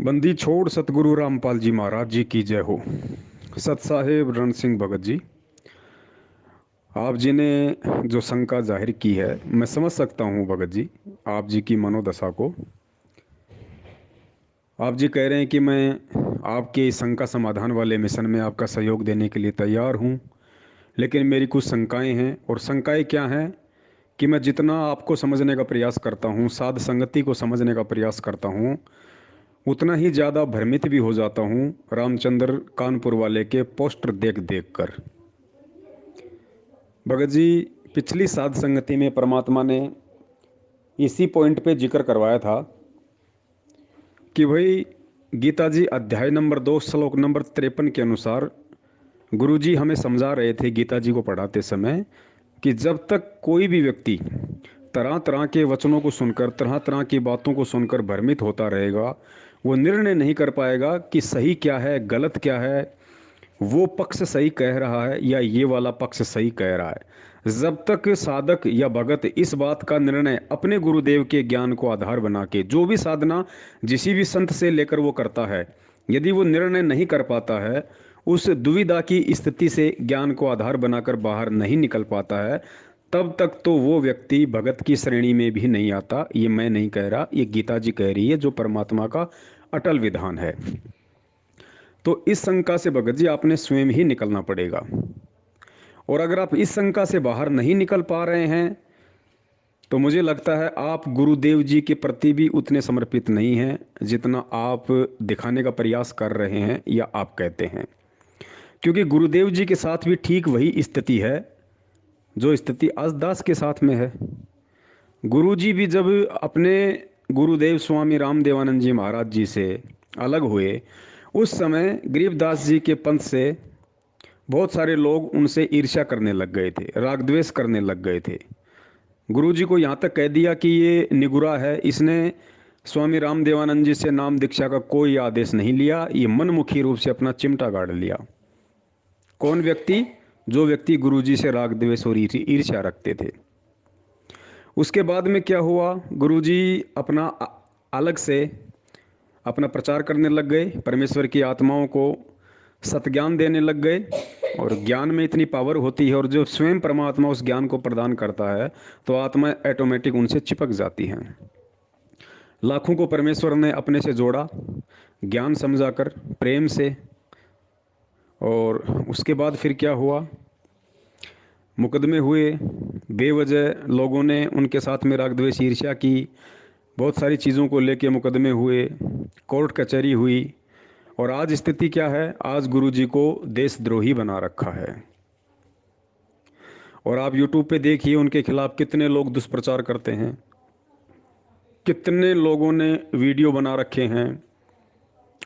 बंदी छोड़ सतगुरु रामपाल जी महाराज जी की जय हो। सत साहेब रण सिंह भगत जी, आप जी ने जो शंका जाहिर की है, मैं समझ सकता हूँ भगत जी आप जी की मनोदशा को। आप जी कह रहे हैं कि मैं आपके इस शंका समाधान वाले मिशन में आपका सहयोग देने के लिए तैयार हूँ, लेकिन मेरी कुछ शंकाएं हैं। और शंकाएं क्या हैं कि मैं जितना आपको समझने का प्रयास करता हूँ, साध संगति को समझने का प्रयास करता हूँ, उतना ही ज़्यादा भ्रमित भी हो जाता हूँ रामचंद्र कानपुर वाले के पोस्टर देख देख कर। भगत जी, पिछली साध संगति में परमात्मा ने इसी पॉइंट पे जिक्र करवाया था कि भाई गीता जी अध्याय नंबर 2 श्लोक नंबर 53 के अनुसार गुरुजी हमें समझा रहे थे गीता जी को पढ़ाते समय कि जब तक कोई भी व्यक्ति तरह तरह के वचनों को सुनकर, तरह तरह की बातों को सुनकर भ्रमित होता रहेगा, वो निर्णय नहीं कर पाएगा कि सही क्या है, गलत क्या है, वो पक्ष सही कह रहा है या ये वाला पक्ष सही कह रहा है। जब तक साधक या भगत इस बात का निर्णय अपने गुरुदेव के ज्ञान को आधार बना के, जो भी साधना जिस भी संत से लेकर वो करता है, यदि वो निर्णय नहीं कर पाता है, उस दुविधा की स्थिति से ज्ञान को आधार बनाकर बाहर नहीं निकल पाता है, तब तक तो वो व्यक्ति भगत की श्रेणी में भी नहीं आता। ये मैं नहीं कह रहा, ये गीता जी कह रही है, जो परमात्मा का अटल विधान है। तो इस शंका से भगत जी आपने स्वयं ही निकलना पड़ेगा। और अगर आप इस शंका से बाहर नहीं निकल पा रहे हैं, तो मुझे लगता है आप गुरुदेव जी के प्रति भी उतने समर्पित नहीं हैं जितना आप दिखाने का प्रयास कर रहे हैं या आप कहते हैं। क्योंकि गुरुदेव जी के साथ भी ठीक वही स्थिति है जो स्थिति आज दास के साथ में है। गुरु जी भी जब अपने गुरुदेव स्वामी रामदेवानंद जी महाराज जी से अलग हुए, उस समय गरीबदास जी के पंथ से बहुत सारे लोग उनसे ईर्ष्या करने लग गए थे, राग द्वेष करने लग गए थे। गुरु जी को यहाँ तक कह दिया कि ये निगुरा है, इसने स्वामी रामदेवानंद जी से नाम दीक्षा का कोई आदेश नहीं लिया, ये मनमुखी रूप से अपना चिमटा गाड़ लिया। कौन व्यक्ति? जो व्यक्ति गुरु जी से राग द्वेष और ईर्ष्या रखते थे। उसके बाद में क्या हुआ? गुरु जी अपना अलग से अपना प्रचार करने लग गए, परमेश्वर की आत्माओं को सतज्ञान देने लग गए। और ज्ञान में इतनी पावर होती है, और जो स्वयं परमात्मा उस ज्ञान को प्रदान करता है, तो आत्मा ऑटोमेटिक उनसे चिपक जाती है। लाखों को परमेश्वर ने अपने से जोड़ा, ज्ञान समझाकर, प्रेम से। और उसके बाद फिर क्या हुआ? मुकदमे हुए, बेवजह लोगों ने उनके साथ में राग द्वेष ईर्ष्या की, बहुत सारी चीज़ों को लेके मुकदमे हुए, कोर्ट कचहरी हुई। और आज स्थिति क्या है? आज गुरु जी को देशद्रोही बना रखा है। और आप यूट्यूब पे देखिए उनके खिलाफ कितने लोग दुष्प्रचार करते हैं, कितने लोगों ने वीडियो बना रखे हैं,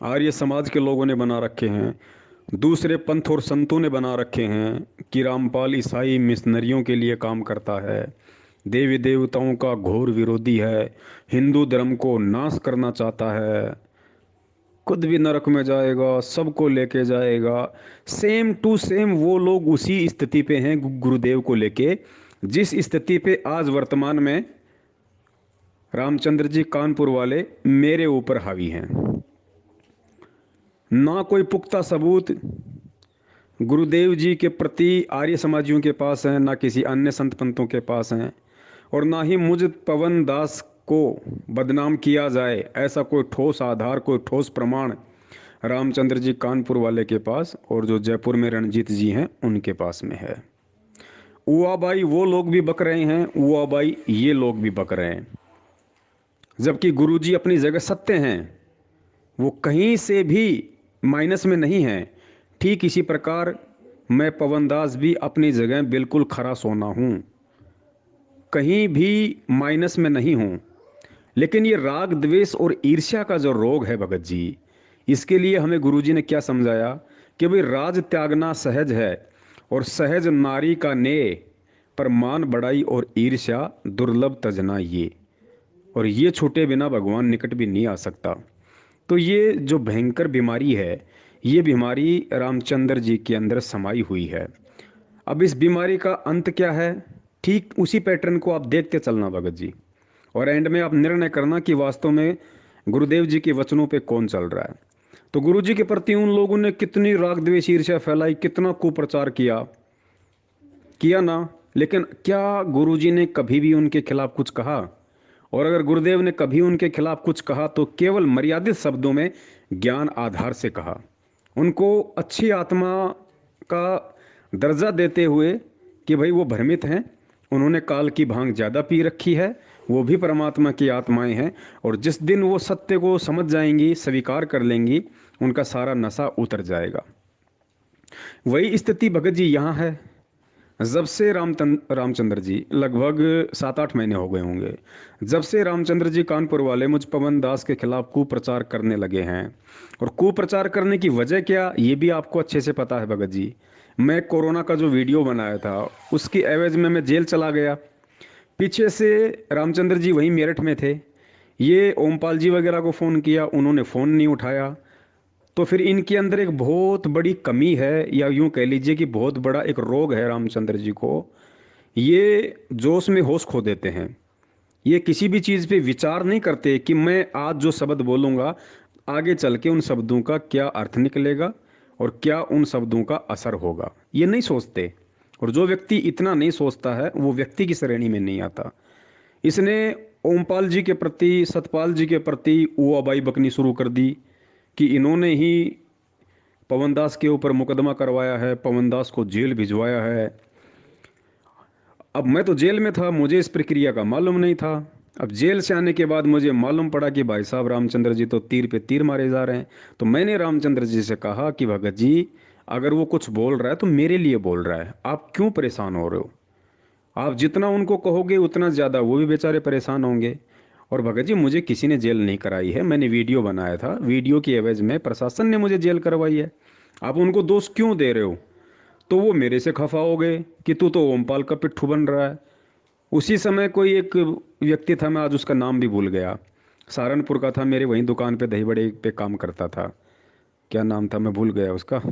आर्य समाज के लोगों ने बना रखे हैं, दूसरे पंथ और संतों ने बना रखे हैं कि रामपाल ईसाई मिशनरियों के लिए काम करता है, देवी देवताओं का घोर विरोधी है, हिंदू धर्म को नाश करना चाहता है, खुद भी नरक में जाएगा, सबको लेके जाएगा। सेम टू सेम वो लोग उसी स्थिति पे हैं गुरुदेव को लेके, जिस स्थिति पे आज वर्तमान में रामचंद्र जी कानपुर वाले मेरे ऊपर हावी हैं। ना कोई पुख्ता सबूत गुरुदेव जी के प्रति आर्य समाजियों के पास है, ना किसी अन्य संत पंथों के पास हैं, और ना ही मुझ पवन दास को बदनाम किया जाए ऐसा कोई ठोस आधार, कोई ठोस प्रमाण रामचंद्र जी कानपुर वाले के पास और जो जयपुर में रणजीत जी हैं उनके पास में है। उआबाई वो लोग भी बक रहे हैं, उआबाई ये लोग भी बक रहे हैं, जबकि गुरुजी अपनी जगह सत्य हैं, वो कहीं से भी माइनस में नहीं है। ठीक इसी प्रकार मैं पवन दास भी अपनी जगह बिल्कुल खरा सोना हूँ, कहीं भी माइनस में नहीं हूँ। लेकिन ये राग द्वेष और ईर्ष्या का जो रोग है भगत जी, इसके लिए हमें गुरुजी ने क्या समझाया कि भाई राज त्यागना सहज है, और सहज नारी का नेय, पर मान बढ़ाई और ईर्ष्या दुर्लभ तजना ये, और ये छूटे बिना भगवान निकट भी नहीं आ सकता। तो ये जो भयंकर बीमारी है, ये बीमारी रामचंद्र जी के अंदर समाई हुई है। अब इस बीमारी का अंत क्या है? ठीक उसी पैटर्न को आप देखते चलना भगत जी, और एंड में आप निर्णय करना कि वास्तव में गुरुदेव जी के वचनों पे कौन चल रहा है। तो गुरु जी के प्रति उन लोगों ने कितनी राग द्वेष ईर्ष्या फैलाई, कितना कुप्रचार किया किया ना। लेकिन क्या गुरु जी ने कभी भी उनके खिलाफ कुछ कहा? और अगर गुरुदेव ने कभी उनके खिलाफ कुछ कहा तो केवल मर्यादित शब्दों में, ज्ञान आधार से कहा। उनको अच्छी आत्मा का दर्जा देते हुए कि भाई वो भ्रमित हैं, उन्होंने काल की भांग ज़्यादा पी रखी है, वो भी परमात्मा की आत्माएं हैं, और जिस दिन वो सत्य को समझ जाएंगी, स्वीकार कर लेंगी, उनका सारा नशा उतर जाएगा। वही स्थिति भगत जी यहाँ है। जब से रामचंद्र जी, लगभग 7-8 महीने हो गए होंगे, जब से रामचंद्र जी कानपुर वाले मुझ पवन दास के खिलाफ कुप्रचार करने लगे हैं। और कुप्रचार करने की वजह क्या, ये भी आपको अच्छे से पता है भगत जी। मैं कोरोना का जो वीडियो बनाया था उसकी एवज में मैं जेल चला गया। पीछे से रामचंद्र जी वहीं मेरठ में थे। ये ओमपाल जी वगैरह को फ़ोन किया, उन्होंने फ़ोन नहीं उठाया। तो फिर इनके अंदर एक बहुत बड़ी कमी है, या यूं कह लीजिए कि बहुत बड़ा एक रोग है रामचंद्र जी को। ये जोश में होश खो देते हैं। ये किसी भी चीज़ पे विचार नहीं करते कि मैं आज जो शब्द बोलूँगा, आगे चल के उन शब्दों का क्या अर्थ निकलेगा और क्या उन शब्दों का असर होगा, ये नहीं सोचते। और जो व्यक्ति इतना नहीं सोचता है वो व्यक्ति की श्रेणी में नहीं आता। इसने ओमपाल जी के प्रति, सतपाल जी के प्रति वो अबाई बकनी शुरू कर दी कि इन्होंने ही पवनदास के ऊपर मुकदमा करवाया है, पवनदास को जेल भिजवाया है। अब मैं तो जेल में था, मुझे इस प्रक्रिया का मालूम नहीं था। अब जेल से आने के बाद मुझे मालूम पड़ा कि भाई साहब रामचंद्र जी तो तीर पे तीर मारे जा रहे हैं। तो मैंने रामचंद्र जी से कहा कि भगत जी, अगर वो कुछ बोल रहा है तो मेरे लिए बोल रहा है, आप क्यों परेशान हो रहे हो? आप जितना उनको कहोगे उतना ज़्यादा वो भी बेचारे परेशान होंगे। और भगत जी, मुझे किसी ने जेल नहीं कराई है, मैंने वीडियो बनाया था, वीडियो की एवज में प्रशासन ने मुझे जेल करवाई है। आप उनको दोष क्यों दे रहे हो? तो वो मेरे से खफा हो गए कि तू तो ओमपाल का पिट्ठू बन रहा है। उसी समय कोई एक व्यक्ति था, मैं आज उसका नाम भी भूल गया, सहारनपुर का था, मेरे वहीं दुकान पे दही बड़े पे काम करता था। क्या नाम था, मैं भूल गया उसका।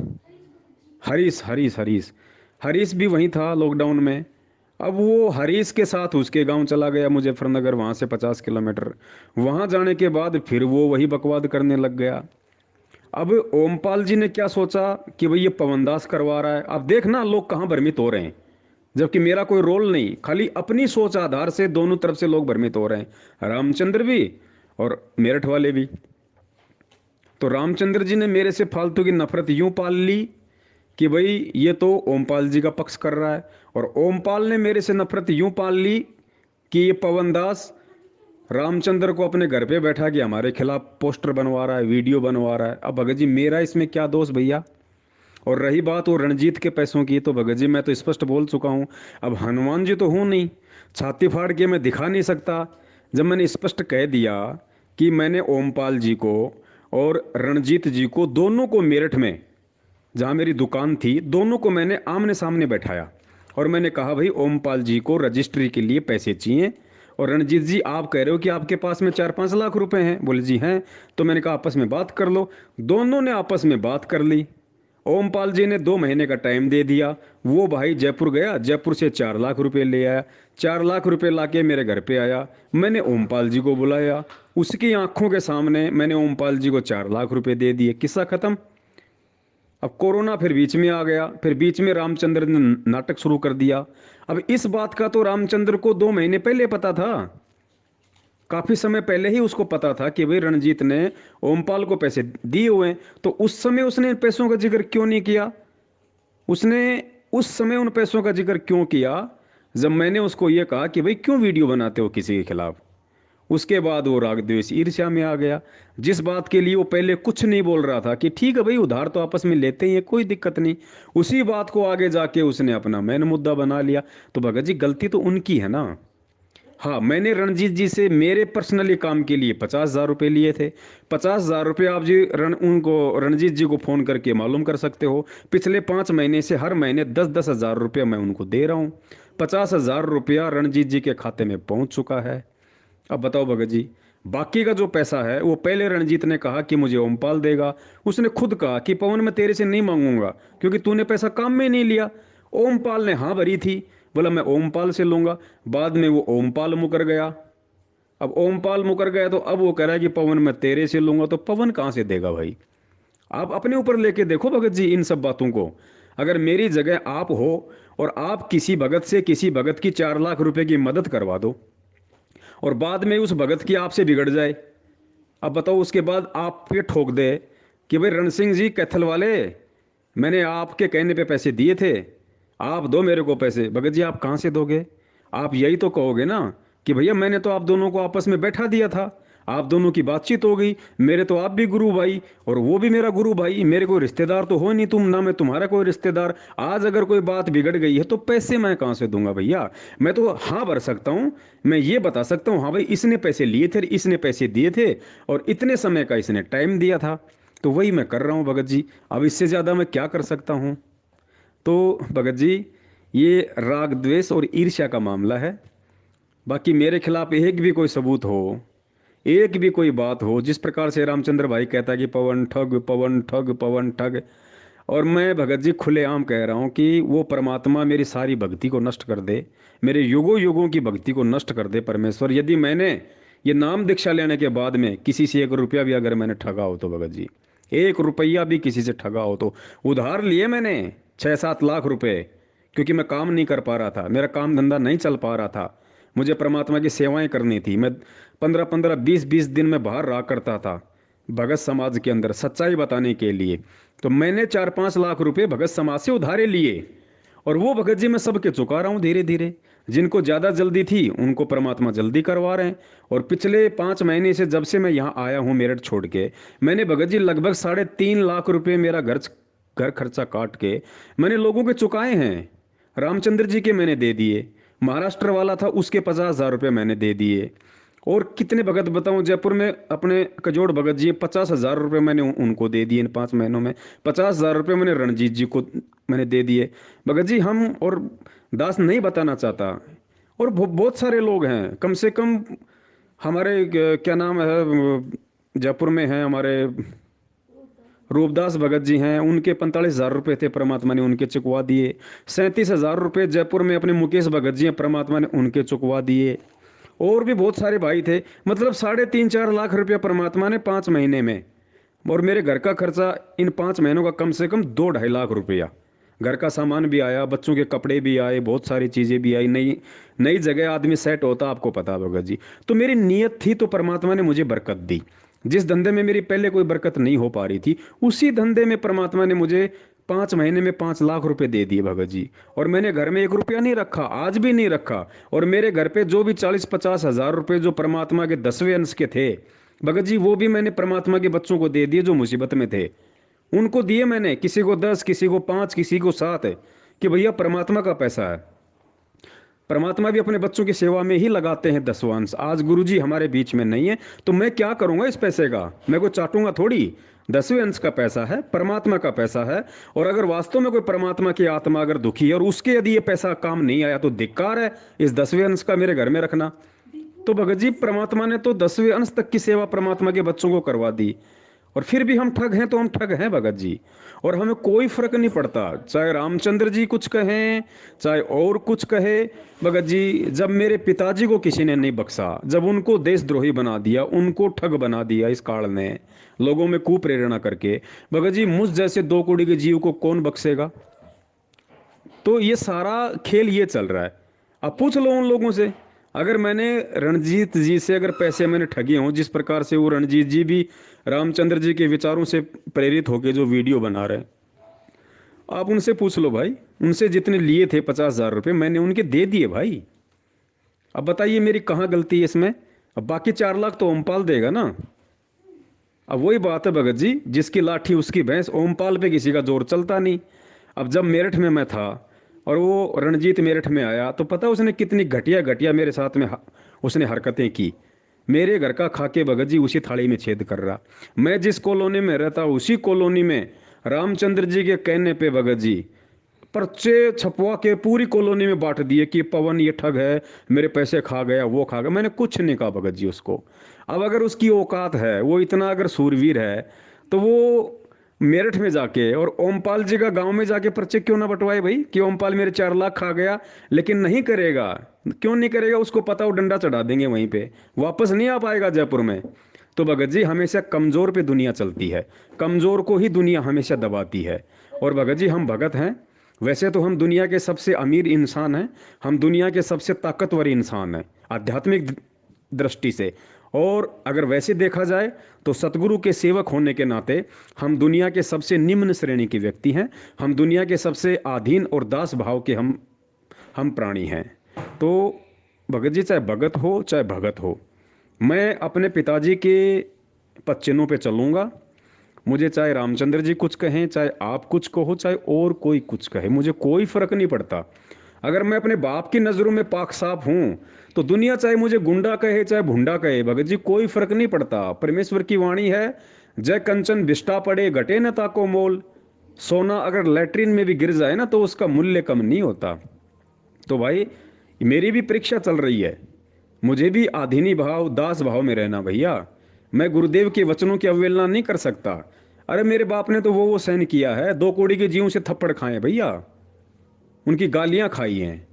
हरीश, हरीश, हरीश। हरीश भी वहीं था लॉकडाउन में। अब वो हरीश के साथ उसके गांव चला गया मुजफ्फरनगर, वहाँ से 50 किलोमीटर। वहाँ जाने के बाद फिर वो वही बकवाद करने लग गया। अब ओमपाल जी ने क्या सोचा कि भाई ये पवनदास करवा रहा है। अब देखना लोग कहाँ भ्रमित हो रहे हैं, जबकि मेरा कोई रोल नहीं, खाली अपनी सोच आधार से दोनों तरफ से लोग भ्रमित हो रहे हैं, रामचंद्र भी और मेरठ वाले भी। तो रामचंद्र जी ने मेरे से फालतू की नफरत यूं पाल ली कि भाई ये तो ओमपाल जी का पक्ष कर रहा है, और ओमपाल ने मेरे से नफरत यूं पाल ली कि ये पवनदास रामचंद्र को अपने घर पे बैठा के हमारे खिलाफ पोस्टर बनवा रहा है, वीडियो बनवा रहा है। अब भगत जी, मेरा इसमें क्या दोष भैया? और रही बात वो रणजीत के पैसों की, तो भगत जी मैं तो स्पष्ट बोल चुका हूँ। अब हनुमान जी तो हूँ नहीं, छाती फाड़ के मैं दिखा नहीं सकता। जब मैंने स्पष्ट कह दिया कि मैंने ओमपाल जी को और रणजीत जी को, दोनों को मेरठ में जहाँ मेरी दुकान थी, दोनों को मैंने आमने सामने बैठाया और मैंने कहा भाई ओमपाल जी को रजिस्ट्री के लिए पैसे चाहिए, और रणजीत जी आप कह रहे हो कि आपके पास में 4-5 लाख रुपए हैं। बोले जी हैं। तो मैंने कहा आपस में बात कर लो। दोनों ने आपस में बात कर ली। ओमपाल जी ने 2 महीने का टाइम दे दिया। वो भाई जयपुर गया, जयपुर से 4 लाख रुपए ले आया। 4 लाख रुपए लाके मेरे घर पे आया। मैंने ओमपाल जी को बुलाया, उसकी आंखों के सामने मैंने ओमपाल जी को 4 लाख रुपए दे दिए, किस्सा खत्म। अब कोरोना फिर बीच में आ गया, फिर बीच में रामचंद्र ने नाटक शुरू कर दिया। अब इस बात का तो रामचंद्र को 2 महीने पहले पता था, काफी समय पहले ही उसको पता था कि भाई रणजीत ने ओमपाल को पैसे दिए हुए हैं। तो उस समय उसने पैसों का जिक्र क्यों नहीं किया? उसने उस समय उन पैसों का जिक्र क्यों किया जब मैंने उसको यह कहा कि भाई क्यों वीडियो बनाते हो किसी के खिलाफ? उसके बाद वो राग द्वेष ईर्ष्या में आ गया। जिस बात के लिए वो पहले कुछ नहीं बोल रहा था कि ठीक है भाई उधार तो आपस में लेते ही है, कोई दिक्कत नहीं, उसी बात को आगे जाके उसने अपना मेन मुद्दा बना लिया। तो भगत जी, गलती तो उनकी है ना। हाँ, मैंने रणजीत जी से मेरे पर्सनली काम के लिए 50,000 रुपये लिए थे। 50,000 रुपये आप जी उनको रणजीत जी को फ़ोन करके मालूम कर सकते हो। पिछले 5 महीने से हर महीने 10-10 हज़ार रुपये मैं उनको दे रहा हूँ। 50,000 रुपया रणजीत जी के खाते में पहुँच चुका है। अब बताओ भगत जी, बाकी का जो पैसा है वो पहले रणजीत ने कहा कि मुझे ओमपाल देगा। उसने खुद कहा कि पवन मैं तेरे से नहीं मांगूंगा क्योंकि तूने पैसा काम में नहीं लिया। ओमपाल ने हाँ भरी थी, बोला मैं ओमपाल से लूंगा। बाद में वो ओमपाल मुकर गया। अब ओमपाल मुकर गया तो अब वो कह रहा है कि पवन मैं तेरे से लूंगा, तो पवन कहाँ से देगा भाई? आप अपने ऊपर लेके देखो भगत जी इन सब बातों को। अगर मेरी जगह आप हो और आप किसी भगत से, किसी भगत की 4 लाख रुपए की मदद करवा दो और बाद में उस भगत की आपसे बिगड़ जाए, अब बताओ उसके बाद आप पे ठोक दे कि भाई रण सिंह जी कैथल वाले, मैंने आपके कहने पे पैसे दिए थे, आप दो मेरे को पैसे। भगत जी आप कहाँ से दोगे? आप यही तो कहोगे ना कि भैया मैंने तो आप दोनों को आपस में बैठा दिया था, आप दोनों की बातचीत हो गई, मेरे तो आप भी गुरु भाई और वो भी मेरा गुरु भाई, मेरे कोई रिश्तेदार तो हो नहीं तुम, ना मैं तुम्हारा कोई रिश्तेदार। आज अगर कोई बात बिगड़ गई है तो पैसे मैं कहाँ से दूंगा भैया? मैं तो हाँ भर सकता हूँ, मैं ये बता सकता हूँ हाँ भाई इसने पैसे लिए थे, इसने पैसे दिए थे और इतने समय का इसने टाइम दिया था, तो वही मैं कर रहा हूँ भगत जी। अब इससे ज़्यादा मैं क्या कर सकता हूँ? तो भगत जी ये राग द्वेष और ईर्ष्या का मामला है। बाकी मेरे खिलाफ एक भी कोई सबूत हो, एक भी कोई बात हो जिस प्रकार से रामचंद्र भाई कहता है कि पवन ठग, पवन ठग, पवन ठग, और मैं भगत जी खुलेआम कह रहा हूँ कि वो परमात्मा मेरी सारी भक्ति को नष्ट कर दे, मेरे युगों युगों की भक्ति को नष्ट कर दे परमेश्वर, यदि मैंने ये नाम दीक्षा लेने के बाद में किसी से 1 रुपया भी अगर मैंने ठगा हो तो भगत जी, 1 रुपया भी किसी से ठगा हो तो, उधार लिए मैंने 6-7 लाख रुपए, क्योंकि मैं काम नहीं कर पा रहा था, मेरा काम धंधा नहीं चल पा रहा था, मुझे परमात्मा की सेवाएं करनी थी, मैं 15-15 20-20 दिन में बाहर रहा करता था भगत समाज के अंदर सच्चाई बताने के लिए। तो मैंने 4-5 लाख रुपए भगत समाज से उधारे लिए और वो भगत जी मैं सबके चुका रहा हूँ धीरे धीरे। जिनको ज़्यादा जल्दी थी उनको परमात्मा जल्दी करवा रहे हैं। और पिछले 5 महीने से जब से मैं यहाँ आया हूँ मेरठ छोड़ के, मैंने भगत जी लगभग 3.5 लाख रुपए मेरा घर खर्चा काट के मैंने लोगों के चुकाए हैं। रामचंद्र जी के मैंने दे दिए, महाराष्ट्र वाला था उसके 50,000 रुपये मैंने दे दिए, और कितने भगत बताऊं जयपुर में अपने कजोड़ भगत जी 50,000 रुपये मैंने उनको दे दिए इन 5 महीनों में। 50,000 रुपये मैंने रणजीत जी को मैंने दे दिए भगत जी। हम और दास नहीं बताना चाहता, और बहुत सारे लोग हैं, कम से कम हमारे क्या नाम है जयपुर में है हमारे रूपदास भगत जी हैं, उनके 45,000 रुपये थे, परमात्मा ने उनके चुकवा दिए। 37,000 रुपये जयपुर में अपने मुकेश भगत जी हैं, परमात्मा ने उनके चुकवा दिए। और भी बहुत सारे भाई थे, मतलब 3.5-4 लाख रुपया परमात्मा ने 5 महीने में। और मेरे घर का खर्चा इन 5 महीनों का कम से कम 2-2.5 लाख रुपया, घर का सामान भी आया, बच्चों के कपड़े भी आए, बहुत सारी चीज़ें भी आई, नई नई जगह आदमी सेट होता आपको पता है भगत जी। तो मेरी नीयत थी तो परमात्मा ने मुझे बरकत दी। जिस धंधे में मेरी पहले कोई बरकत नहीं हो पा रही थी, उसी धंधे में परमात्मा ने मुझे 5 महीने में 5 लाख रुपए दे दिए भगत जी। और मैंने घर में 1 रुपया नहीं रखा, आज भी नहीं रखा। और मेरे घर पे जो भी 40-50 हज़ार रुपए जो परमात्मा के 10वें अंश के थे भगत जी, वो भी मैंने परमात्मा के बच्चों को दे दिए जो मुसीबत में थे। उनको दिए मैंने, किसी को 10, किसी को 5, किसी को 7, कि भैया परमात्मा का पैसा है, परमात्मा भी अपने बच्चों की सेवा में ही लगाते हैं 10वां अंश। आज गुरुजी हमारे बीच में नहीं है तो मैं क्या करूंगा इस पैसे का? मैं को चाटूंगा थोड़ी। 10वें अंश का पैसा है, परमात्मा का पैसा है। और अगर वास्तव में कोई परमात्मा की आत्मा अगर दुखी है और उसके यदि ये पैसा काम नहीं आया तो धिक्कार है इस 10वें अंश का मेरे घर में रखना। तो भगत जी परमात्मा ने तो 10वें अंश तक की सेवा परमात्मा के बच्चों को करवा दी, और फिर भी हम ठग हैं तो हम ठग हैं भगत जी। और हमें कोई फर्क नहीं पड़ता, चाहे रामचंद्र जी कुछ कहें, चाहे और कुछ कहे भगत जी। जब मेरे पिताजी को किसी ने नहीं बख्शा, जब उनको देशद्रोही बना दिया, उनको ठग बना दिया इस काल ने, लोगों में कुप्रेरणा करके, भगत जी मुझ जैसे 2 कौड़ी के जीव को कौन बख्शेगा? तो ये सारा खेल ये चल रहा है। अब पूछ लो उन लोगों से, अगर मैंने रणजीत जी से अगर पैसे मैंने ठगे हों, जिस प्रकार से वो रणजीत जी भी रामचंद्र जी के विचारों से प्रेरित होकर जो वीडियो बना रहे हैं, आप उनसे पूछ लो भाई, उनसे जितने लिए थे 50,000 रुपये मैंने उनके दे दिए भाई। अब बताइए मेरी कहाँ गलती है इसमें? अब बाकी 4 लाख तो ओमपाल देगा ना। अब वही बात है भगत जी, जिसकी लाठी उसकी भैंस, ओमपाल पे किसी का जोर चलता नहीं। अब जब मेरठ में मैं था और वो रणजीत मेरठ में आया तो पता उसने कितनी घटिया घटिया मेरे साथ में उसने हरकतें की। मेरे घर का खाके भगत जी उसी थाली में छेद कर रहा। मैं जिस कॉलोनी में रहता उसी कॉलोनी में रामचंद्र जी के कहने पे भगत जी पर्चे छपवा के पूरी कॉलोनी में बांट दिए कि पवन ये ठग है, मेरे पैसे खा गया, वो खा गया। मैंने कुछ नहीं कहा भगत जी उसको। अब अगर उसकी औकात है, वो इतना अगर सूरवीर है, तो वो मेरठ में जाके और ओमपाल जी का गांव में जाके पर्चे क्यों ना बंटवाए भाई, कि ओमपाल मेरे 4 लाख खा गया। लेकिन नहीं करेगा। क्यों नहीं करेगा? उसको पता, वो डंडा चढ़ा देंगे वहीं पे, वापस नहीं आ पाएगा जयपुर में। तो भगत जी, हमेशा कमजोर पे दुनिया चलती है, कमजोर को ही दुनिया हमेशा दबाती है। और भगत जी, हम भगत हैं, वैसे तो हम दुनिया के सबसे अमीर इंसान हैं, हम दुनिया के सबसे ताकतवर इंसान हैं आध्यात्मिक दृष्टि से। और अगर वैसे देखा जाए तो सतगुरु के सेवक होने के नाते हम दुनिया के सबसे निम्न श्रेणी के व्यक्ति हैं, हम दुनिया के सबसे आधीन और दास भाव के हम प्राणी हैं। तो भगत जी, चाहे भगत हो चाहे भगत हो, मैं अपने पिताजी के पद चिन्हों पे चलूंगा। मुझे चाहे रामचंद्र जी कुछ कहें, चाहे आप कुछ कहो, चाहे और कोई कुछ कहे, मुझे कोई फर्क नहीं पड़ता। अगर मैं अपने बाप की नज़रों में पाक साफ हूं, तो दुनिया चाहे मुझे गुंडा कहे चाहे भुंडा कहे, भगत जी कोई फर्क नहीं पड़ता। परमेश्वर की वाणी है, जय कंचन बिष्टा पड़े घटे न ताको मोल। सोना अगर लैट्रिन में भी गिर जाए ना, तो उसका मूल्य कम नहीं होता। तो भाई, मेरी भी परीक्षा चल रही है, मुझे भी आधीनी भाव दास भाव में रहना भैया। मैं गुरुदेव के वचनों की अवहेलना नहीं कर सकता। अरे मेरे बाप ने तो वो सहन किया है, 2 कौड़ी के जीवों से थप्पड़ खाए भैया, उनकी गालियां खाई हैं।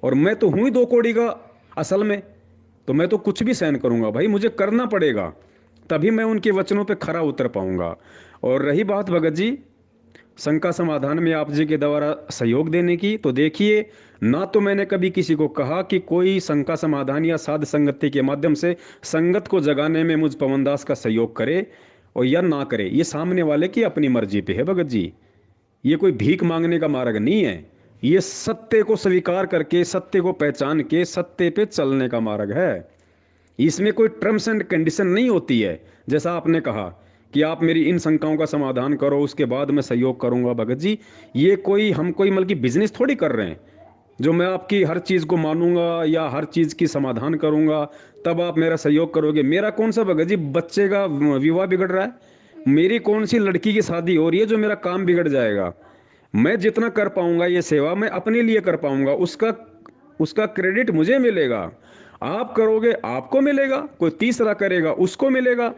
और मैं तो हूं ही 2 कौड़ी का असल में। तो मैं तो कुछ भी सहन करूंगा भाई, मुझे करना पड़ेगा, तभी मैं उनके वचनों पे खरा उतर पाऊंगा। और रही बात भगत जी शंका समाधान में आप जी के द्वारा सहयोग देने की, तो देखिए, ना तो मैंने कभी किसी को कहा कि कोई शंका समाधान या साध संगति के माध्यम से संगत को जगाने में मुझ पवनदास का सहयोग करे और या ना करे, ये सामने वाले की अपनी मर्जी पे है भगत जी। ये कोई भीख मांगने का मार्ग नहीं है, ये सत्य को स्वीकार करके, सत्य को पहचान के सत्य पे चलने का मार्ग है। इसमें कोई टर्म्स एंड कंडीशन नहीं होती है। जैसा आपने कहा कि आप मेरी इन शंकाओं का समाधान करो, उसके बाद मैं सहयोग करूंगा। भगत जी, ये कोई हम कोई मतलब बिजनेस थोड़ी कर रहे हैं, जो मैं आपकी हर चीज़ को मानूंगा या हर चीज़ की समाधान करूंगा तब आप मेरा सहयोग करोगे। मेरा कौन सा भगत जी बच्चे का विवाह बिगड़ रहा है, मेरी कौन सी लड़की की शादी हो रही है जो मेरा काम बिगड़ जाएगा। मैं जितना कर पाऊंगा ये सेवा मैं अपने लिए कर पाऊंगा, उसका उसका क्रेडिट मुझे मिलेगा। आप करोगे आपको मिलेगा, कोई तीसरा करेगा उसको मिलेगा।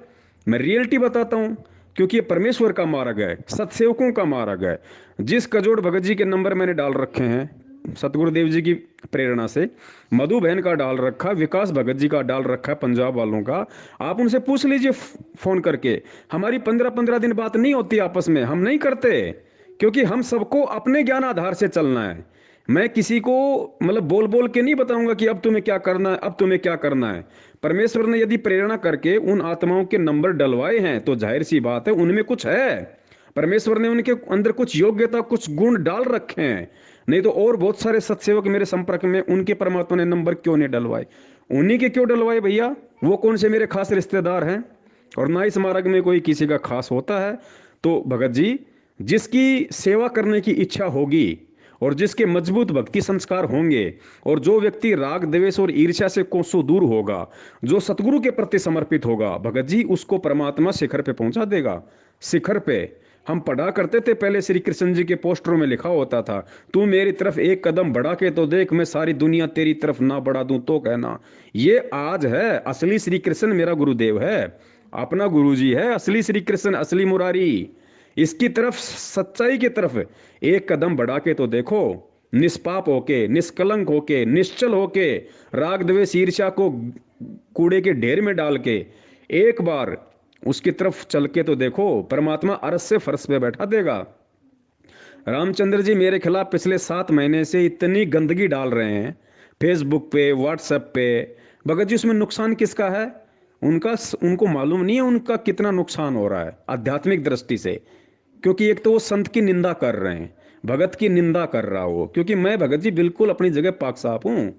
मैं रियलिटी बताता हूं, क्योंकि ये परमेश्वर का मार्ग है, सत्सेवकों का मार्ग है। जिस कजोड़ भगत जी के नंबर मैंने डाल रखे हैं सतगुरुदेव जी की प्रेरणा से, मधु बहन का डाल रखा, विकास भगत जी का डाल रखा है, पंजाब वालों का। आप उनसे पूछ लीजिए फोन करके। हमारी 15-15 दिन बात नहीं होती आपस में, हम नहीं करते, क्योंकि हम सबको अपने ज्ञान आधार से चलना है। मैं किसी को मतलब बोल बोल के नहीं बताऊंगा कि अब तुम्हें क्या करना है, अब तुम्हें क्या करना है। परमेश्वर ने यदि प्रेरणा करके उन आत्माओं के नंबर डलवाए हैं, तो जाहिर सी बात है उनमें कुछ है। परमेश्वर ने उनके अंदर कुछ योग्यता, कुछ गुण डाल रखे हैं। नहीं तो और बहुत सारे सत्सेवक मेरे संपर्क में, उनके परमात्मा ने नंबर क्यों नहीं डलवाए? उन्हीं के क्यों डलवाए भैया? वो कौन से मेरे खास रिश्तेदार हैं? और ना इस मार्ग में कोई किसी का खास होता है। तो भगत जी, जिसकी सेवा करने की इच्छा होगी और जिसके मजबूत भक्ति संस्कार होंगे, और जो व्यक्ति राग द्वेष और ईर्ष्या से कोसों दूर होगा, जो सतगुरु के प्रति समर्पित होगा, भगत जी उसको परमात्मा शिखर पे पहुंचा देगा। शिखर पे हम पढ़ा करते थे पहले, श्री कृष्ण जी के पोस्टरों में लिखा होता था, तू मेरी तरफ एक कदम बढ़ा के तो देख, मैं सारी दुनिया तेरी तरफ ना बढ़ा दूं तो कहना। ये आज है, असली श्री कृष्ण मेरा गुरुदेव है, अपना गुरु जी है, असली श्री कृष्ण, असली मुरारी। इसकी तरफ, सच्चाई की तरफ एक कदम बढ़ा के तो देखो, निष्पाप होके, निष्कलंक होके, निश्चल होके, राग द्वेष ईर्ष्या को कूड़े के ढेर में डाल के एक बार उसकी तरफ चल के तो देखो, परमात्मा अरस से फर्श पे बैठा देगा। रामचंद्र जी मेरे खिलाफ पिछले 7 महीने से इतनी गंदगी डाल रहे हैं फेसबुक पे, व्हाट्सएप पे। भगत जी, उसमें नुकसान किसका है? उनका, उनको मालूम नहीं है उनका कितना नुकसान हो रहा है आध्यात्मिक दृष्टि से। क्योंकि एक तो वो संत की निंदा कर रहे हैं, भगत की निंदा कर रहा हो, क्योंकि मैं भगत जी बिल्कुल अपनी जगह पाक साफ हूं,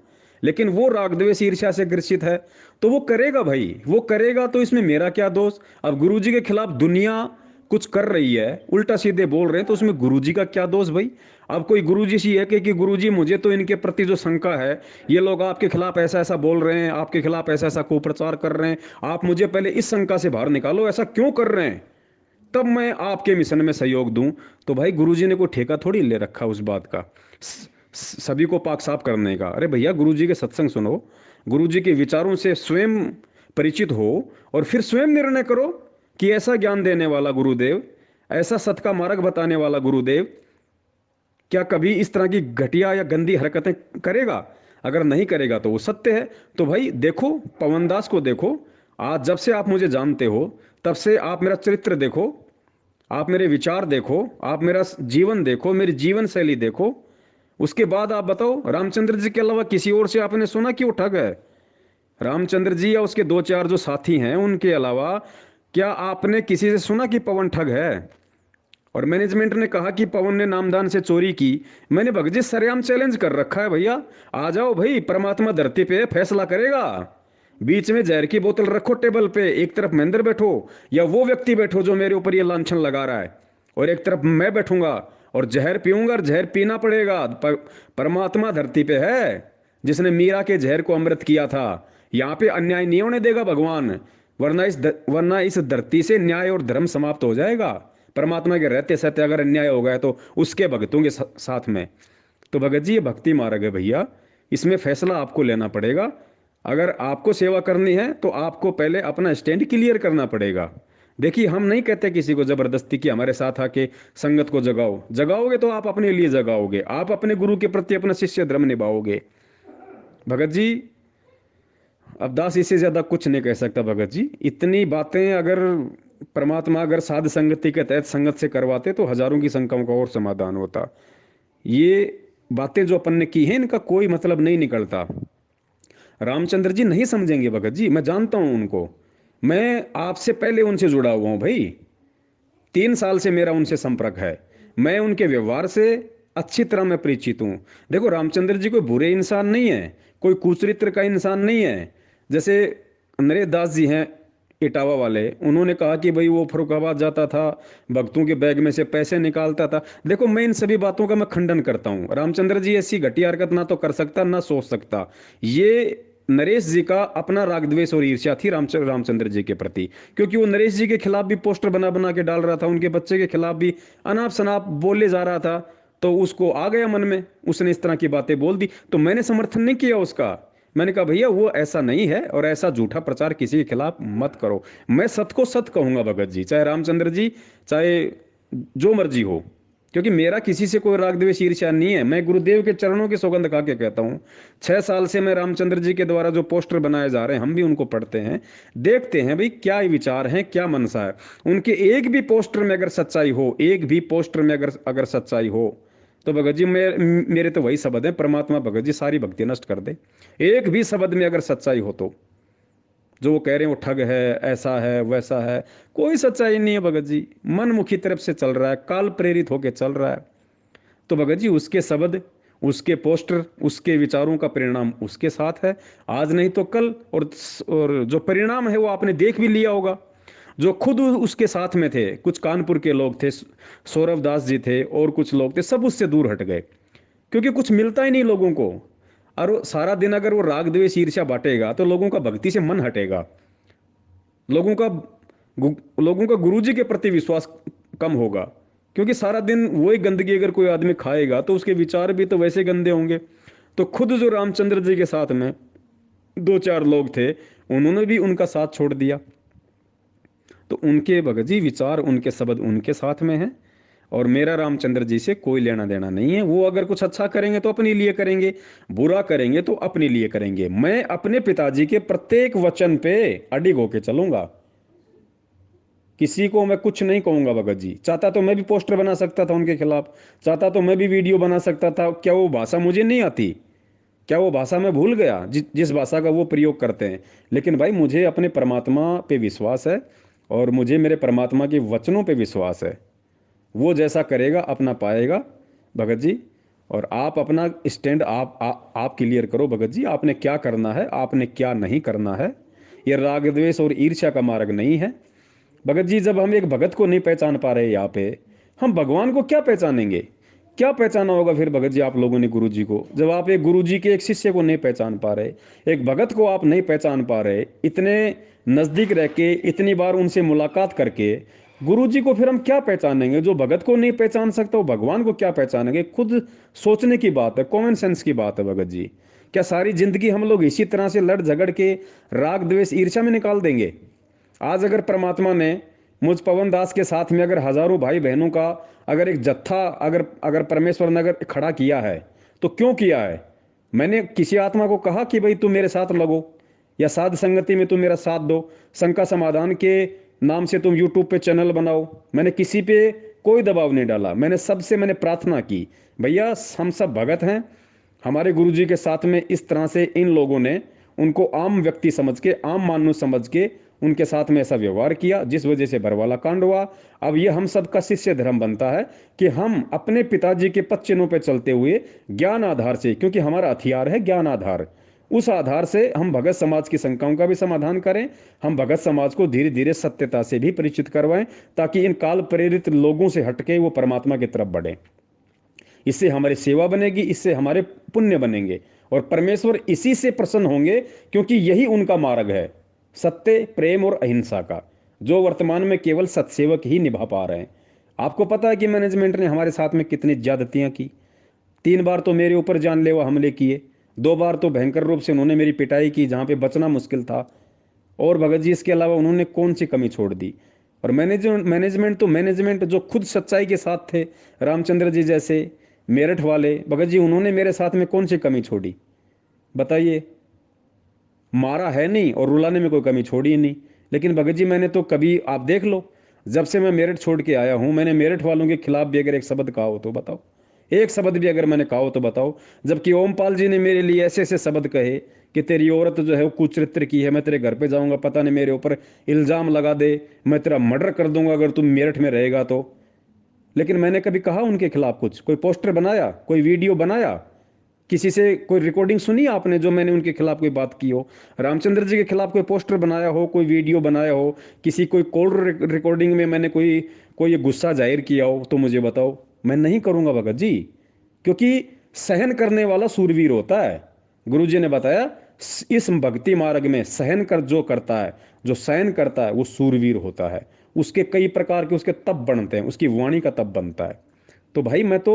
लेकिन वो राग द्वेष ईर्ष्या से ग्रसित है, तो वो करेगा भाई, वो करेगा, तो इसमें मेरा क्या दोष? अब गुरुजी के खिलाफ दुनिया कुछ कर रही है, उल्टा सीधे बोल रहे हैं, तो उसमें गुरुजी का क्या दोष भाई? अब कोई गुरुजी सी है कि गुरुजी मुझे तो इनके प्रति जो शंका है, ये लोग आपके खिलाफ ऐसा ऐसा बोल रहे हैं, आपके खिलाफ ऐसा ऐसा कुप्रचार कर रहे हैं, आप मुझे पहले इस शंका से बाहर निकालो, ऐसा क्यों कर रहे हैं, तब मैं आपके मिशन में सहयोग दूं। तो भाई, गुरुजी ने कोई ठेका थोड़ी ले रखा उस बात का सभी को पाक साफ करने का। अरे भैया, गुरुजी के सत्संग सुनो, गुरुजी के विचारों से स्वयं परिचित हो, और फिर स्वयं निर्णय करो कि ऐसा ज्ञान देने वाला गुरुदेव ऐसा सत का मार्ग बताने वाला गुरुदेव क्या कभी इस तरह की घटिया या गंदी हरकतें करेगा? अगर नहीं करेगा तो वो सत्य है। तो भाई देखो, पवनदास को देखो, आज जब से आप मुझे जानते हो तब से आप मेरा चरित्र देखो, आप मेरे विचार देखो, आप मेरा जीवन देखो, मेरी जीवन शैली देखो। उसके बाद आप बताओ, रामचंद्र जी के अलावा किसी और से आपने सुना कि वो ठग है? रामचंद्र जी या उसके दो चार जो साथी हैं उनके अलावा क्या आपने किसी से सुना कि पवन ठग है? और मैनेजमेंट ने कहा कि पवन ने नामदान से चोरी की। मैंने भगत जी सरेआम चैलेंज कर रखा है भैया, आ जाओ भाई, परमात्मा धरती पे है, फैसला करेगा। बीच में जहर की बोतल रखो टेबल पे, एक तरफ महेंद्र बैठो या वो व्यक्ति बैठो जो मेरे ऊपर ये लांछन लगा रहा है, और एक तरफ मैं बैठूंगा और जहर पीऊंगा, और जहर पीना पड़ेगा। परमात्मा धरती पे है, जिसने मीरा के जहर को अमृत किया था। यहाँ पे अन्याय नहीं होने देगा भगवान, वरना इस धरती से न्याय और धर्म समाप्त हो जाएगा। परमात्मा के रहते सहते अगर अन्याय हो गया तो उसके भक्तों के साथ में। तो भगत जी ये भक्ति मार्ग है भैया, इसमें फैसला आपको लेना पड़ेगा। अगर आपको सेवा करनी है तो आपको पहले अपना स्टैंड क्लियर करना पड़ेगा। देखिए, हम नहीं कहते किसी को जबरदस्ती कि हमारे साथ आके संगत को जगाओ, जगाओगे तो आप अपने लिए जगाओगे, आप अपने गुरु के प्रति अपना शिष्य धर्म निभाओगे। भगत जी अब दास इससे ज्यादा कुछ नहीं कह सकता। भगत जी इतनी बातें अगर परमात्मा अगर साध संगति के तहत संगत से करवाते तो हजारों की शंकाओं का और समाधान होता। ये बातें जो अपन ने की हैं इनका कोई मतलब नहीं निकलता। रामचंद्र जी नहीं समझेंगे भगत जी, मैं जानता हूं उनको, मैं आपसे पहले उनसे जुड़ा हुआ हूं भाई, 3 साल से मेरा उनसे संपर्क है, मैं उनके व्यवहार से अच्छी तरह मैं परिचित हूं। देखो, रामचंद्र जी कोई बुरे इंसान नहीं है, कोई कुचरित्र का इंसान नहीं है। जैसे नरेश दास जी हैं इटावा वाले, उन्होंने कहा कि भाई वो फरुखाबाद जाता था, भक्तों के बैग में से पैसे निकालता था। देखो, मैं इन सभी बातों का मैं खंडन करता हूं। रामचंद्र जी ऐसी घटिया हरकत ना तो कर सकता ना सोच सकता। ये नरेश जी का अपना राग द्वेष और ईर्ष्या थी रामचंद्र जी के प्रति, क्योंकि वो नरेश जी के खिलाफ भी पोस्टर बना बना के डाल रहा था, उनके बच्चे के खिलाफ भी अनाप शनाप बोले जा रहा था। तो उसको आ गया मन में, उसने इस तरह की बातें बोल दी, तो मैंने समर्थन नहीं किया उसका। मैंने कहा भैया वो ऐसा नहीं है, और ऐसा झूठा प्रचार किसी के खिलाफ मत करो। मैं सत को सत कहूंगा भगत जी, चाहे रामचंद्र जी, चाहे जो मर्जी हो, क्योंकि मेरा किसी से कोई राग द्वेष ईर्ष्या नहीं है। मैं गुरुदेव के चरणों की सौगंध खा के कहता हूँ, 6 साल से मैं रामचंद्र जी के द्वारा जो पोस्टर बनाए जा रहे हैं हम भी उनको पढ़ते हैं, देखते हैं भाई क्या विचार हैं, क्या मनसा है उनके। एक भी पोस्टर में अगर सच्चाई हो, एक भी पोस्टर में अगर अगर सच्चाई हो, तो भगत जी मेरे तो वही शब्द है, परमात्मा भगत जी सारी भक्ति नष्ट कर दे। एक भी शब्द में अगर सच्चाई हो तो जो वो कह रहे हैं वो ठग है, ऐसा है वैसा है, कोई सच्चाई नहीं है भगत जी। मनमुखी तरफ से चल रहा है, काल प्रेरित होकर चल रहा है। तो भगत जी उसके शब्द, उसके पोस्टर, उसके विचारों का परिणाम उसके साथ है, आज नहीं तो कल। और जो परिणाम है वो आपने देख भी लिया होगा। जो खुद उसके साथ में थे, कुछ कानपुर के लोग थे, सौरभ दास जी थे और कुछ लोग थे, सब उससे दूर हट गए, क्योंकि कुछ मिलता ही नहीं लोगों को। और वो सारा दिन अगर वो राग द्वेष ईर्ष्या बांटेगा तो लोगों का भक्ति से मन हटेगा, लोगों का लोगों का गुरुजी के प्रति विश्वास कम होगा। क्योंकि सारा दिन वही गंदगी अगर कोई आदमी खाएगा तो उसके विचार भी तो वैसे गंदे होंगे। तो खुद जो रामचंद्र जी के साथ में दो चार लोग थे, उन्होंने भी उनका साथ छोड़ दिया। तो उनके भगत जी विचार, उनके शब्द उनके साथ में है, और मेरा रामचंद्र जी से कोई लेना देना नहीं है। वो अगर कुछ अच्छा करेंगे तो अपने लिए करेंगे, बुरा करेंगे तो अपने लिए करेंगे। मैं अपने पिताजी के प्रत्येक वचन पे अडिग होके चलूंगा, किसी को मैं कुछ नहीं कहूंगा भगत जी। चाहता तो मैं भी पोस्टर बना सकता था उनके खिलाफ, चाहता तो मैं भी वीडियो बना सकता था। क्या वो भाषा मुझे नहीं आती? क्या वो भाषा मैं भूल गया जिस भाषा का वो प्रयोग करते हैं? लेकिन भाई मुझे अपने परमात्मा पे विश्वास है, और मुझे मेरे परमात्मा के वचनों पे विश्वास है। वो जैसा करेगा अपना पाएगा भगत जी। और आप अपना स्टैंड आप क्लियर करो भगत जी, आपने क्या करना है, आपने क्या नहीं करना है। ये राग द्वेष और ईर्ष्या का मार्ग नहीं है भगत जी। जब हम एक भगत को नहीं पहचान पा रहे यहाँ पे, हम भगवान को क्या पहचानेंगे? क्या पहचाना होगा फिर भगत जी आप लोगों ने गुरु जी को, जब आप एक गुरु जी के एक शिष्य को नहीं पहचान पा रहे, एक भगत को आप नहीं पहचान पा रहे, इतने नजदीक रह के इतनी बार उनसे मुलाकात करके गुरु जी को फिर हम क्या पहचानेंगे? जो भगत को नहीं पहचान सकता वो भगवान को क्या पहचानेंगे? खुद सोचने की बात है, कॉमन सेंस की बात है भगत जी। क्या सारी जिंदगी हम लोग इसी तरह से लड़ झगड़ के राग द्वेष ईर्ष्या में निकाल देंगे? आज अगर परमात्मा ने मुझ पवन दास के साथ में अगर हजारों भाई बहनों का अगर एक जत्था अगर अगर परमेश्वर ने अगर खड़ा किया है तो क्यों किया है? मैंने किसी आत्मा को कहा कि भाई तुम मेरे साथ लगो या साध संगति में तुम मेरा साथ दो, शंका समाधान के नाम से तुम यूट्यूब पे चैनल बनाओ। मैंने किसी पे कोई दबाव नहीं डाला। मैंने प्रार्थना की, भैया हम सब भगत हैं। हमारे गुरुजी के साथ में इस तरह से इन लोगों ने उनको आम व्यक्ति समझ के, आम मानव समझ के उनके साथ में ऐसा व्यवहार किया, जिस वजह से भरवाला कांड हुआ। अब ये हम सब का शिष्य धर्म बनता है कि हम अपने पिताजी के पद चिन्हों पर चलते हुए ज्ञान आधार से, क्योंकि हमारा हथियार है ज्ञान आधार, उस आधार से हम भगत समाज की शंकाओं का भी समाधान करें। हम भगत समाज को धीरे धीरे सत्यता से भी परिचित करवाएं, ताकि इन काल प्रेरित लोगों से हटके वो परमात्मा की तरफ बढ़े। इससे हमारी सेवा बनेगी, इससे हमारे पुण्य बनेंगे और परमेश्वर इसी से प्रसन्न होंगे, क्योंकि यही उनका मार्ग है, सत्य, प्रेम और अहिंसा का, जो वर्तमान में केवल सत्सेवक ही निभा पा रहे हैं। आपको पता है कि मैनेजमेंट ने हमारे साथ में कितनी ज्यादतियां की। 3 बार तो मेरे ऊपर जानलेवा हमले किए, 2 बार तो भयंकर रूप से उन्होंने मेरी पिटाई की जहां पे बचना मुश्किल था। और भगत जी इसके अलावा उन्होंने कौन सी कमी छोड़ दी? और मैनेजमेंट जो खुद सच्चाई के साथ थे, रामचंद्र जी जैसे मेरठ वाले भगत जी, उन्होंने मेरे साथ में कौन सी कमी छोड़ी बताइए? मारा है नहीं और रुलाने में कोई कमी छोड़ी ही नहीं। लेकिन भगत जी मैंने तो कभी, आप देख लो, जब से मैं मेरठ छोड़ के आया हूं, मैंने मेरठ वालों के खिलाफ भी अगर एक शब्द कहा हो तो बताओ, एक शब्द भी अगर मैंने कहा हो तो बताओ। जबकि ओमपाल जी ने मेरे लिए ऐसे ऐसे शब्द कहे कि तेरी औरत जो है वो कुचरित्र की है, मैं तेरे घर पे जाऊंगा, पता नहीं मेरे ऊपर इल्जाम लगा दे, मैं तेरा मर्डर कर दूंगा अगर तुम मेरठ में रहेगा तो। लेकिन मैंने कभी कहा उनके खिलाफ कुछ? कोई पोस्टर बनाया, कोई वीडियो बनाया, किसी से कोई रिकॉर्डिंग सुनी आपने जो मैंने उनके खिलाफ कोई बात की हो? रामचंद्र जी के खिलाफ कोई पोस्टर बनाया हो, कोई वीडियो बनाया हो, किसी कोई कॉल रिकॉर्डिंग में मैंने कोई कोई गुस्सा जाहिर किया हो तो मुझे बताओ। मैं नहीं करूंगा भगत जी, क्योंकि सहन करने वाला सूरवीर होता है। गुरु जी ने बताया इस भक्ति मार्ग में सहन कर जो करता है, जो सहन करता है वो सूरवीर होता है। उसके कई प्रकार के उसके तप बनते हैं, उसकी वाणी का तप बनता है। तो भाई मैं तो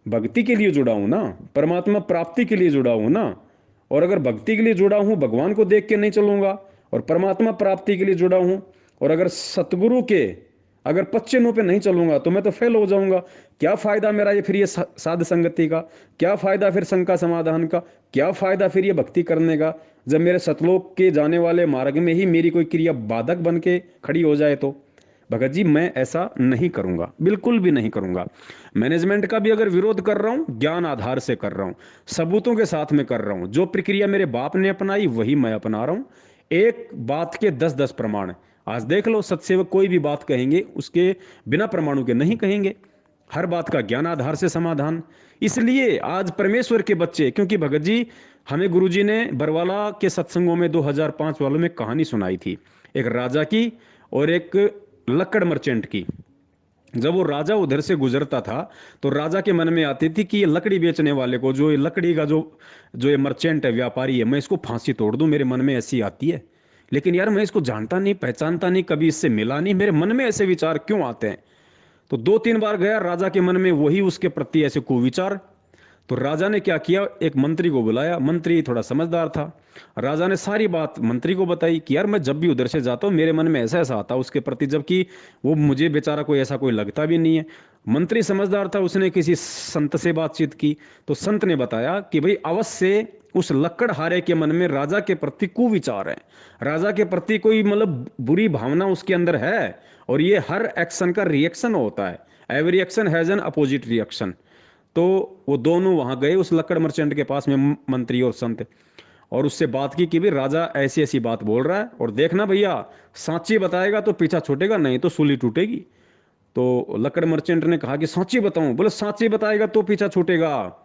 भक्ति के लिए जुड़ा हूं ना, परमात्मा प्राप्ति के लिए जुड़ा हूं ना। और अगर भक्ति के लिए जुड़ा हूं, भगवान को देख के नहीं चलूंगा, और परमात्मा प्राप्ति के लिए जुड़ा हूं, और अगर सतगुरु के अगर पच्चीनों पे नहीं चलूंगा तो मैं तो फेल हो जाऊंगा। क्या फायदा मेरा ये फिर ये साध संगति का? क्या फायदा फिर शंका समाधान का? क्या फायदा फिर ये भक्ति करने का, जब मेरे सतलोक के जाने वाले मार्ग में ही मेरी कोई क्रिया बाधक बन के खड़ी हो जाए तो? भगत जी मैं ऐसा नहीं करूंगा, बिल्कुल भी नहीं करूंगा। मैनेजमेंट का भी अगर विरोध कर रहा हूं, ज्ञान आधार से कर रहा हूं, सबूतों के साथ में कर रहा हूं। जो प्रक्रिया मेरे बाप ने अपनाई वही मैं अपना रहा हूं। एक बात के 10-10 प्रमाण। आज देख लो, सत्सेवक कोई भी बात कहेंगे उसके बिना प्रमाणों के नहीं कहेंगे, हर बात का ज्ञान आधार से समाधान। इसलिए आज परमेश्वर के बच्चे, क्योंकि भगत जी हमें गुरुजी ने बरवाला के सत्संगों में 2005 वालों में कहानी सुनाई थी, एक राजा की और एक लक्कड़ मर्चेंट की। जब वो राजा उधर से गुजरता था तो राजा के मन में आती थी कि ये लकड़ी बेचने वाले को, जो ये लकड़ी का जो जो ये मर्चेंट है, व्यापारी है, मैं इसको फांसी तोड़ दूं, मेरे मन में ऐसी आती है। लेकिन यार मैं इसको जानता नहीं, पहचानता नहीं, कभी इससे मिला नहीं, मेरे मन में ऐसे विचार क्यों आते हैं? तो 2-3 बार गया, राजा के मन में वही उसके प्रति ऐसे कुविचार। तो राजा ने क्या किया, एक मंत्री को बुलाया। मंत्री थोड़ा समझदार था। राजा ने सारी बात मंत्री को बताई कि यार मैं जब भी उधर से जाता हूँ मेरे मन में ऐसा ऐसा आता उसके प्रति, जबकि वो मुझे बेचारा कोई ऐसा कोई लगता भी नहीं है। मंत्री समझदार था, उसने किसी संत से बातचीत की। तो संत ने बताया कि भाई अवश्य उस लक्कड़हारे के मन में राजा के प्रति कुविचार है, राजा के प्रति कोई मतलब बुरी भावना उसके अंदर है। और ये हर एक्शन का रिएक्शन होता है, every action has an opposite reaction. तो वो दोनों वहां गए उस लक्कड़ मर्चेंट के पास में, मंत्री और संत, और उससे बात की कि भाई राजा ऐसी ऐसी बात बोल रहा है, और देखना भैया सांची बताएगा तो पीछा छूटेगा, नहीं तो सूली टूटेगी। तो लक्कड़ मर्चेंट ने कहा कि सांची बताऊं? बोले सांची बताएगा तो पीछा छूटेगा।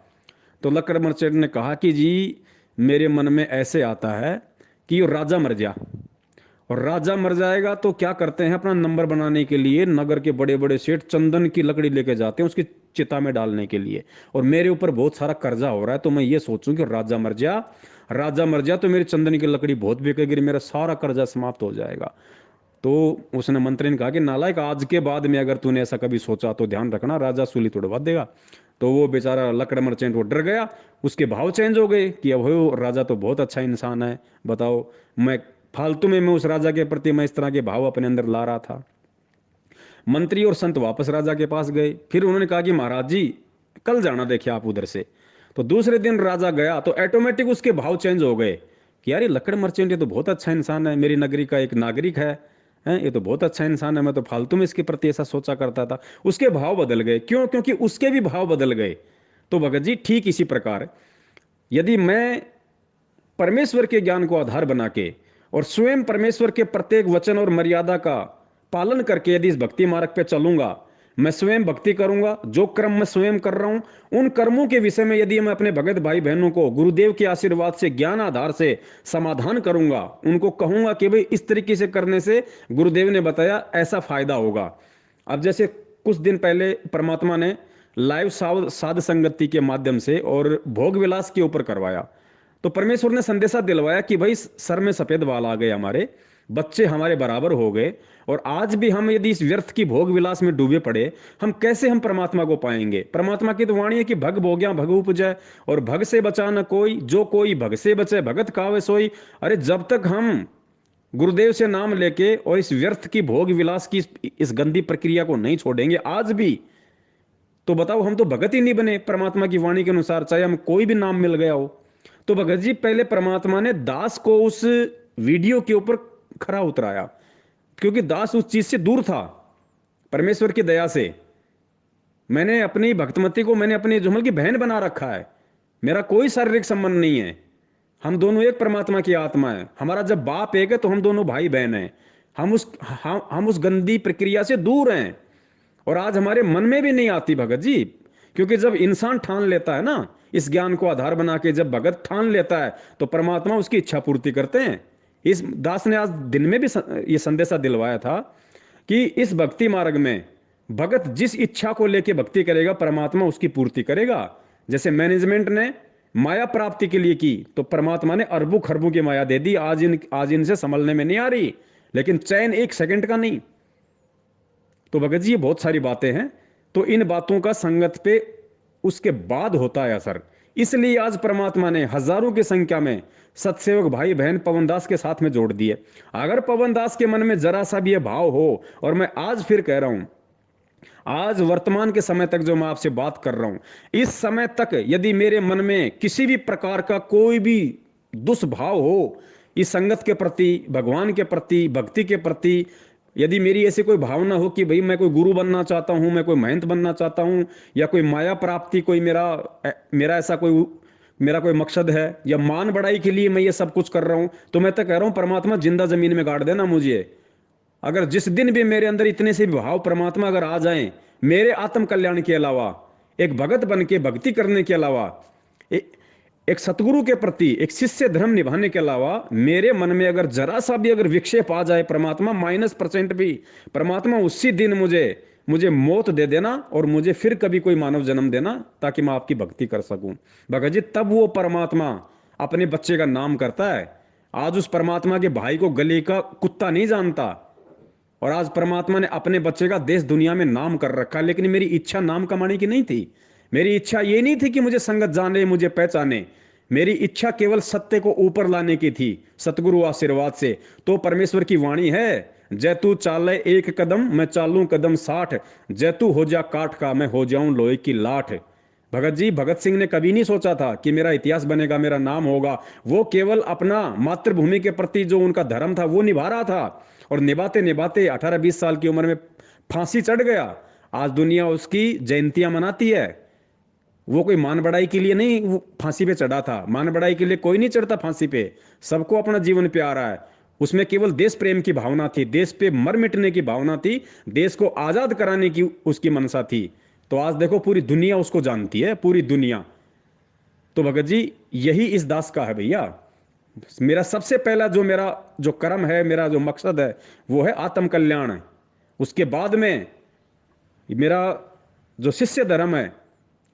तो लक्कड़ मर्चेंट ने कहा कि जी मेरे मन में ऐसे आता है कि ये राजा मर गया, और राजा मर जाएगा तो क्या करते हैं, अपना नंबर बनाने के लिए नगर के बड़े बड़े सेठ चंदन की लकड़ी लेके जाते हैं उसकी चिता में डालने के लिए। और मेरे ऊपर बहुत सारा कर्जा हो रहा है, तो मैं ये सोचूं कि राजा मर जा, राजा मर जा तो मेरी चंदन की लकड़ी बहुत बिकेगी, मेरा सारा कर्जा समाप्त हो जाएगा। तो उसने मंत्री ने कहा कि नालायक, आज के बाद में अगर तूने ऐसा कभी सोचा तो ध्यान रखना राजा सूली तोड़वा देगा। तो वो बेचारा लकड़ मर्चेंट वो डर गया, उसके भाव चेंज हो गए कि अब वो राजा तो बहुत अच्छा इंसान है, बताओ मैं फालतू में मैं उस राजा के प्रति मैं इस तरह के भाव अपने अंदर ला रहा था। मंत्री और संत वापस राजा के पास गए। फिर उन्होंने कहा कि महाराज जी कल जाना देखिए आप उधर से। तो दूसरे दिन राजा गया तो ऑटोमेटिक उसके भाव चेंज हो गए कि यार ये लक्कड़ मर्चेंट ये तो बहुत अच्छा इंसान है, मेरी नगरी का एक नागरिक है, हैं ये तो बहुत अच्छा इंसान है, मैं तो फालतू में इसके प्रति ऐसा सोचा करता था। उसके भाव बदल गए। क्यों? क्योंकि उसके भी भाव बदल गए। तो भगत जी ठीक इसी प्रकार यदि मैं परमेश्वर के ज्ञान को आधार बना के और स्वयं परमेश्वर के प्रत्येक वचन और मर्यादा का पालन करके यदि इस भक्ति मार्ग पे चलूंगा, मैं स्वयं भक्ति करूंगा, जो कर्म मैं स्वयं कर रहा हूं उन कर्मों के विषय में यदि मैं अपने भगत भाई बहनों को गुरुदेव के आशीर्वाद से ज्ञान आधार से समाधान करूंगा, उनको कहूंगा कि भाई इस तरीके से करने से गुरुदेव ने बताया ऐसा फायदा होगा। अब जैसे कुछ दिन पहले परमात्मा ने लाइव साध संगति के माध्यम से और भोग विलास के ऊपर करवाया, तो परमेश्वर ने संदेशा दिलवाया कि भाई सर में सफेद बाल आ गए, हमारे बच्चे हमारे बराबर हो गए, और आज भी हम यदि इस व्यर्थ की भोग विलास में डूबे पड़े, हम परमात्मा को पाएंगे? परमात्मा की तो वाणी है कि भग भोग्या भग उपजय, और भग से बचा न कोई, जो कोई भग से बचे भगत कावे सोई। अरे जब तक हम गुरुदेव से नाम लेके और इस व्यर्थ की भोग विलास की इस गंदी प्रक्रिया को नहीं छोड़ेंगे आज भी, तो बताओ हम तो भगत ही नहीं बने परमात्मा की वाणी के अनुसार, चाहे हम कोई भी नाम मिल गया हो। तो भगत जी पहले परमात्मा ने दास को उस वीडियो के ऊपर खरा उतराया, क्योंकि दास उस चीज से दूर था। परमेश्वर की दया से मैंने अपनी भक्तमती को मैंने अपनी जुमल की बहन बना रखा है। मेरा कोई शारीरिक संबंध नहीं है, हम दोनों एक परमात्मा की आत्मा है। हमारा जब बाप एक है तो हम दोनों भाई बहन हैं। हम उस गंदी प्रक्रिया से दूर हैं, और आज हमारे मन में भी नहीं आती भगत जी। क्योंकि जब इंसान ठान लेता है ना, इस ज्ञान को आधार बना के जब भगत ठान लेता है तो परमात्मा उसकी इच्छा पूर्ति करते हैं। इस दास ने आज दिन में भी ये संदेशा दिलवाया था कि इस भक्ति मार्ग में भगत जिस इच्छा को लेके भक्ति करेगा परमात्मा उसकी पूर्ति करेगा। जैसे मैनेजमेंट ने माया प्राप्ति के लिए की तो परमात्मा ने अरबों खरबों की माया दे दी, आज इनसे संभलने में नहीं आ रही, लेकिन चैन एक सेकंड का नहीं। तो भगत जी ये बहुत सारी बातें हैं, तो इन बातों का संगत पे उसके बाद होता है असर। इसलिए आज परमात्मा ने हजारों की संख्या में सत्सेवक भाई बहन पवनदास के साथ में जोड़ दिए। अगर पवनदास के मन में जरा सा भी ये भाव हो, और मैं आज फिर कह रहा हूं, आज वर्तमान के समय तक जो मैं आपसे बात कर रहा हूं, इस समय तक यदि मेरे मन में किसी भी प्रकार का कोई भी दुष्भाव हो इस संगत के प्रति, भगवान के प्रति, भक्ति के प्रति, यदि मेरी ऐसी कोई भावना हो कि भाई मैं कोई गुरु बनना चाहता हूं, मैं कोई महंत बनना चाहता हूं, या कोई माया प्राप्ति कोई मेरा ऐसा कोई मेरा कोई मकसद है, या मान बढ़ाई के लिए मैं ये सब कुछ कर रहा हूं, तो मैं तो कह रहा हूं परमात्मा जिंदा जमीन में गाड़ देना मुझे। अगर जिस दिन भी मेरे अंदर इतने से भी भाव परमात्मा अगर आ जाएं, मेरे आत्म कल्याण के अलावा, एक भगत बन के भक्ति करने के अलावा, एक सतगुरु के प्रति एक शिष्य धर्म निभाने के अलावा मेरे मन में अगर जरा सा भी अगर विक्षेप आ जाए, परमात्मा -% भी, परमात्मा उसी दिन मुझे मौत दे देना और मुझे फिर कभी कोई मानव जन्म देना ताकि मैं आपकी भक्ति कर सकूं। भगत जी तब वो परमात्मा अपने बच्चे का नाम करता है। आज उस परमात्मा के भाई को गली का कुत्ता नहीं जानता, और आज परमात्मा ने अपने बच्चे का देश दुनिया में नाम कर रखा। लेकिन मेरी इच्छा नाम कमाने की नहीं थी, मेरी इच्छा ये नहीं थी कि मुझे संगत जाने, मुझे पहचाने। मेरी इच्छा केवल सत्य को ऊपर लाने की थी, सतगुरु आशीर्वाद से। तो परमेश्वर की वाणी है, जैतू चाले एक कदम मैं चालू कदम 60, जैतू हो जा काठ का मैं हो जाऊं लोहे की लाठ। भगत जी, भगत सिंह ने कभी नहीं सोचा था कि मेरा इतिहास बनेगा, मेरा नाम होगा। वो केवल अपना मातृभूमि के प्रति जो उनका धर्म था वो निभा रहा था, और निभाते निभाते 18-20 साल की उम्र में फांसी चढ़ गया। आज दुनिया उसकी जयंतियां मनाती है। वो कोई मान बढ़ाई के लिए नहीं वो फांसी पे चढ़ा था, मान बढ़ाई के लिए कोई नहीं चढ़ता फांसी पे। सबको अपना जीवन प्यारा है, उसमें केवल देश प्रेम की भावना थी, देश पे मर मिटने की भावना थी, देश को आजाद कराने की उसकी मनसा थी। तो आज देखो पूरी दुनिया उसको जानती है, पूरी दुनिया। तो भगत जी यही इस दास का है भैया। मेरा सबसे पहला मेरा जो कर्म है, मेरा जो मकसद है वो है आत्म कल्याण है। उसके बाद में मेरा जो शिष्य धर्म है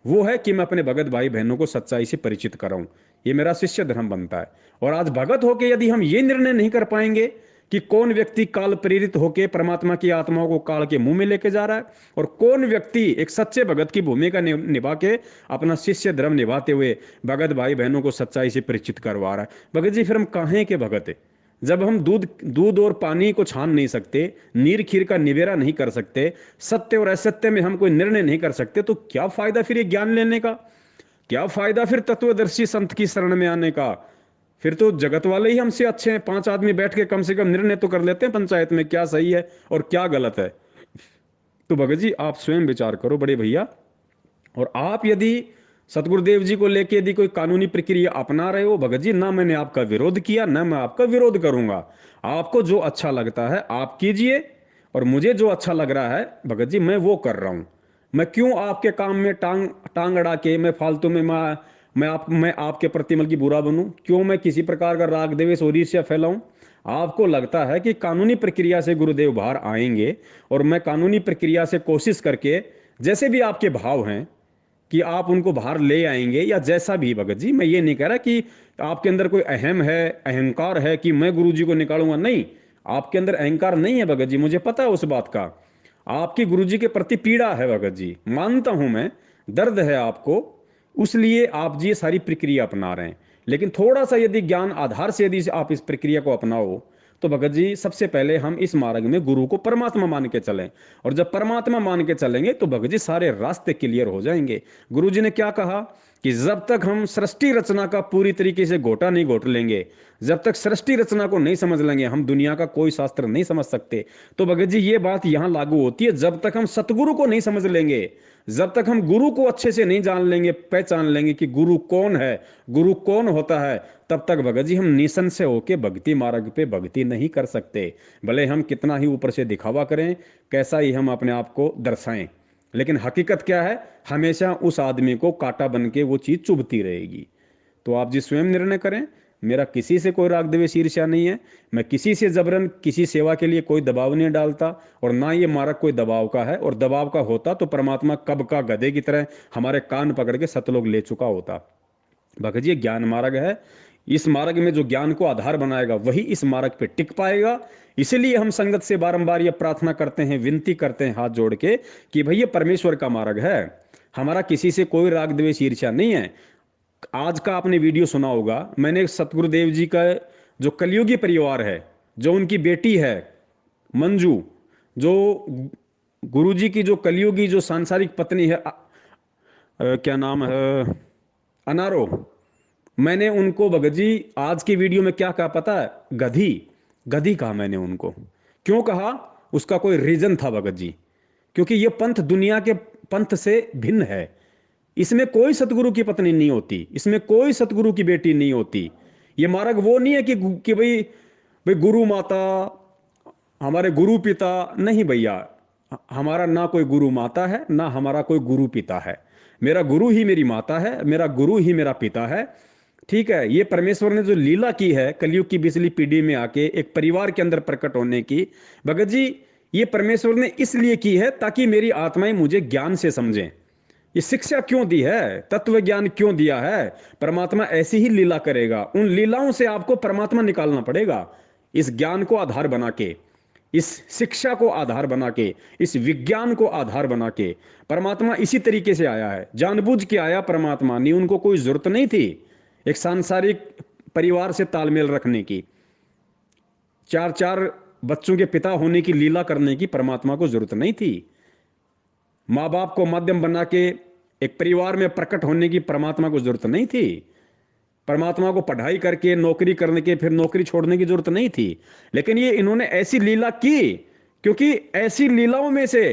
वो है कि मैं अपने भगत भाई बहनों को सच्चाई से परिचित कराऊं। ये मेरा शिष्य धर्म बनता है। और आज भगत होके यदि हम ये निर्णय नहीं कर पाएंगे कि कौन व्यक्ति काल प्रेरित होके परमात्मा की आत्माओं को काल के मुंह में लेके जा रहा है, और कौन व्यक्ति एक सच्चे भगत की भूमिका निभा के अपना शिष्य धर्म निभाते हुए भगत भाई बहनों को सच्चाई से परिचित करवा रहा है, भगत जी फिर हम काहे के भगत है? जब हम दूध दूध और पानी को छान नहीं सकते, नीर खीर का निवेरा नहीं कर सकते, सत्य और असत्य में हम कोई निर्णय नहीं कर सकते, तो क्या फायदा फिर ये ज्ञान लेने का? क्या फायदा फिर तत्वदर्शी संत की शरण में आने का? फिर तो जगत वाले ही हमसे अच्छे हैं, 5 आदमी बैठ के कम से कम निर्णय तो कर लेते हैं पंचायत में क्या सही है और क्या गलत है। तो भगत जी आप स्वयं विचार करो बड़े भैया। और आप यदि सतगुरुदेव जी को लेके यदि कोई कानूनी प्रक्रिया अपना रहे हो भगत जी, ना मैंने आपका विरोध किया ना मैं आपका विरोध करूंगा। आपको जो अच्छा लगता है आप कीजिए, और मुझे जो अच्छा लग रहा है भगत जी मैं वो कर रहा हूं। मैं क्यों आपके काम में टांग टांग अड़ा के मैं फालतू में मैं आपके प्रति बल्कि बुरा बनूं? क्यों मैं किसी प्रकार का राग द्वेष और ईर्ष्या फैलाऊं? आपको लगता है कि कानूनी प्रक्रिया से गुरुदेव बाहर आएंगे, और मैं कानूनी प्रक्रिया से कोशिश करके जैसे भी आपके भाव हैं कि आप उनको बाहर ले आएंगे, या जैसा भी भगत जी, मैं ये नहीं कह रहा कि आपके अंदर कोई अहम है, अहंकार है कि मैं गुरु जी को निकालूंगा, नहीं। आपके अंदर अहंकार नहीं है भगत जी, मुझे पता है उस बात का। आपकी गुरु जी के प्रति पीड़ा है भगत जी, मानता हूं मैं, दर्द है आपको, उसलिए आप जी ये सारी प्रक्रिया अपना रहे हैं। लेकिन थोड़ा सा यदि ज्ञान आधार से यदि आप इस प्रक्रिया को अपनाओ, तो भगत जी सबसे पहले हम इस मार्ग में गुरु को परमात्मा मान के चलें। और जब परमात्मा मान के चलेंगे तो भगत जी सारे रास्ते क्लियर हो जाएंगे। गुरु जी ने क्या कहा कि जब तक हम सृष्टि रचना का पूरी तरीके से गोटा नहीं घोट लेंगे, जब तक सृष्टि रचना को नहीं समझ लेंगे, हम दुनिया का कोई शास्त्र नहीं समझ सकते। तो भगत जी ये बात यहां लागू होती है, जब तक हम सतगुरु को नहीं समझ लेंगे, जब तक हम गुरु को अच्छे से नहीं जान लेंगे, पहचान लेंगे कि गुरु कौन है, गुरु कौन होता है, तब तक भगत जी हम निशन से होके भक्ति मार्ग पे भक्ति नहीं कर सकते। भले हम कितना ही ऊपर से दिखावा करें, कैसा ही हम अपने आप को दर्शाएं, लेकिन हकीकत क्या है, हमेशा उस आदमी को कांटा बन के वो चीज चुभती रहेगी। तो आप जी स्वयं निर्णय करें। मेरा किसी से कोई राग द्वेष ईर्ष्या नहीं है, मैं किसी से जबरन किसी सेवा के लिए कोई दबाव नहीं डालता, और ना ये मार्ग कोई दबाव का है। और दबाव का होता तो परमात्मा कब का गधे की तरह हमारे कान पकड़ के सतलोक ले चुका होता। भगत जी ये ज्ञान मार्ग है, इस मार्ग में जो ज्ञान को आधार बनाएगा वही इस मार्ग पे टिक पाएगा। इसीलिए हम संगत से बारंबार ये प्रार्थना करते हैं, विनती करते हैं हाथ जोड़ के कि भैया परमेश्वर का मार्ग है, हमारा किसी से कोई राग द्वेष ईर्ष्या नहीं है। आज का आपने वीडियो सुना होगा, मैंने सतगुरुदेव जी का जो कलयुगी परिवार है, जो उनकी बेटी है मंजू, जो गुरु जी की जो कलयुगी जो सांसारिक पत्नी है, क्या नाम है, अनारो, मैंने उनको भगत जी आज की वीडियो में क्या कहा पता है? गधी, गधी कहा मैंने उनको। क्यों कहा? उसका कोई रीजन था भगत जी, क्योंकि ये पंथ दुनिया के पंथ से भिन्न है। इसमें कोई सतगुरु की पत्नी नहीं होती, इसमें कोई सतगुरु की बेटी नहीं होती। ये मार्ग वो नहीं है कि भाई भाई गुरु माता, हमारे गुरु पिता, नहीं भैया। हमारा ना कोई गुरु माता है, ना हमारा कोई गुरु पिता है। मेरा गुरु ही मेरी माता है, मेरा गुरु ही मेरा पिता है। ठीक है, ये परमेश्वर ने जो लीला की है कलयुग की बिजली पीढ़ी में आके एक परिवार के अंदर प्रकट होने की, भगत जी ये परमेश्वर ने इसलिए की है ताकि मेरी आत्माएं मुझे ज्ञान से समझें। ये शिक्षा क्यों दी है, तत्व ज्ञान क्यों दिया है? परमात्मा ऐसी ही लीला करेगा, उन लीलाओं से आपको परमात्मा निकालना पड़ेगा। इस ज्ञान को आधार बना के, इस शिक्षा को आधार बना के, इस विज्ञान को आधार बना के परमात्मा इसी तरीके से आया है, जानबूझ के आया परमात्मा ने। उनको कोई जरूरत नहीं थी एक सांसारिक परिवार से तालमेल रखने की, चार चार बच्चों के पिता होने की लीला करने की परमात्मा को जरूरत नहीं थी। माँ बाप को माध्यम बना के एक परिवार में प्रकट होने की परमात्मा को जरूरत नहीं थी। परमात्मा को पढ़ाई करके नौकरी करने के फिर नौकरी छोड़ने की जरूरत नहीं थी। लेकिन ये इन्होंने ऐसी लीला की, क्योंकि ऐसी लीलाओं में से